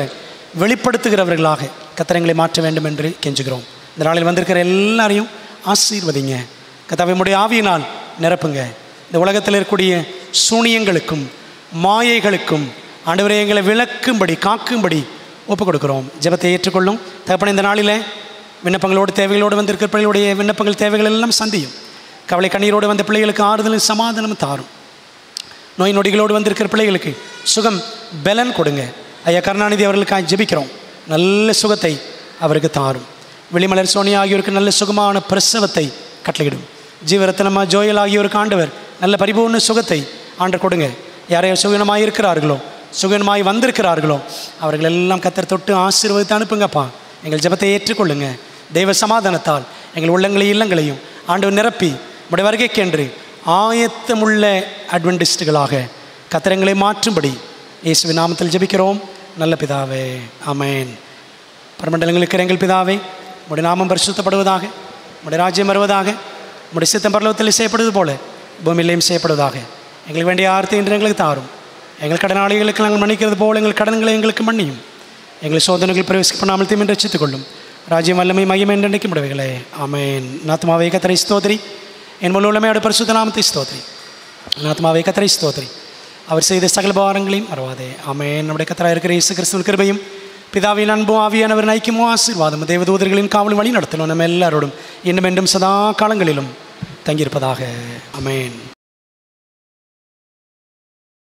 வெளிப்படுத்துகிறவர்களாக கர்த்தரை மாற்ற வேண்டும் என்று கெஞ்சுகிறோம். இந்த நாளில் வந்திருக்கிற எல்லாரையும் ஆசீர்வதிங்க. கர்த்தாவே, உம்முடைய ஆவியினால் நிரப்புங்க. இந்த உலகத்தில் இருக்கக்கூடிய சூனியங்களுக்கும் மாயைகளுக்கும் ஆண்டவரே எங்களை விளக்கும்படி காக்கும்படி ஒப்புக் கொடுக்கிறோம். ஜெபத்தை ஏற்றுக்கொள்ளும் தகப்பனே. இந்த நாளில் விண்ணப்பங்களோடு தேவைகளோடு வந்திருக்கிற பிள்ளைகளுடைய விண்ணப்பங்கள் தேவைகள் எல்லாம் சந்தியும். கவலை கண்ணீரோடு வந்த பிள்ளைகளுக்கு ஆறுதலும் சமாதானமும் தாரும். நோய் நொடிகளோடு வந்திருக்கிற பிள்ளைகளுக்கு சுகம் பலன் கொடுங்க. ஐயா கருணாநிதி அவர்களுக்காக ஜெபிக்கிறோம். நல்ல சுகத்தை அவருக்கு தாரும். வெளிமலர் சோனியா ஆகியோருக்கு நல்ல சுகமான பிரசவத்தை கட்டளையிடும். ஜீவரத்னமா ஜோயல் ஆகியோருக்கு ஆண்டவர் நல்ல பரிபூர்ண சுகத்தை ஆண்டவர் கொடுங்க. யாரையோ சுகனமாய் இருக்கிறார்களோ, சுகனமாய் வந்திருக்கிறார்களோ அவர்கள் எல்லாம் கர்த்தர் தொட்டு ஆசீர்வதித்து அனுப்புங்கப்பா. எங்கள் ஜெபத்தை ஏற்றுக்கொள்ளுங்க. தெய்வ சமாதானத்தால் எங்கள் உள்ளங்களையும் இல்லங்களையும் ஆண்டவர் நிரப்பி உடைய வருகைக்கென்று ஆயத்தமுள்ள அட்வென்டிஸ்டுகளாக கர்த்தர் எங்களை மாற்றும்படி இயேசுவின் நாமத்தில் ஜெபிக்கிறோம் நல்ல பிதாவே, ஆமென். பரமண்டலங்களில் இருக்கிற எங்கள் பிதாவே, உடைய நாமம் பரிசுத்தப்படுவதாக, உடைய ராஜ்யம் வருவதாக, உடைய சித்தம் பரலோகத்தில் செய்யப்படுவது போல பூமியிலையும் செய்யப்படுவதாக. எங்களுக்கு வேண்டிய ஆர்த்தி என்று எங்களுக்கு தாரும். எங்கள் கடனாளிகளுக்கு நாங்கள் மன்னிக்கிறது போல் எங்கள் கடன்களை எங்களுக்கு மன்னியும். எங்கள் சோதனைகள் பிரவேசிக்க பண்ணாமல் தீமின்றி ரட்சித்துக் கொள்ளும். ராஜ்யம் வல்லமை மகிமை என்றைக்கு முடிவுகளே, ஆமென். நாத்மாவே கர்த்தரை ஸ்தோத்திரி, என் முழு உள்ளமையோட பரிசுத்த நாமத்தை ஸ்தோத்திரி. நாத்மாவே கர்த்தரை ஸ்தோத்திரி, அவர் செய்த சகல பாரங்களையும் மறவாதே, ஆமென். நம்முடைய கர்த்தராக இருக்கிற இயேசு கிறிஸ்துவின் கிருபையும் பிதாவின் அன்பும் ஆவியானவர் ஐக்கியமும் ஆசீர்வாதமும் தேவதூதர்களின் காவலும் வழி நடத்தலும் நம்ம எல்லாரோடும் இன்னும் என்றும் சதா காலங்களிலும் தங்கியிருப்பதாக, ஆமென்.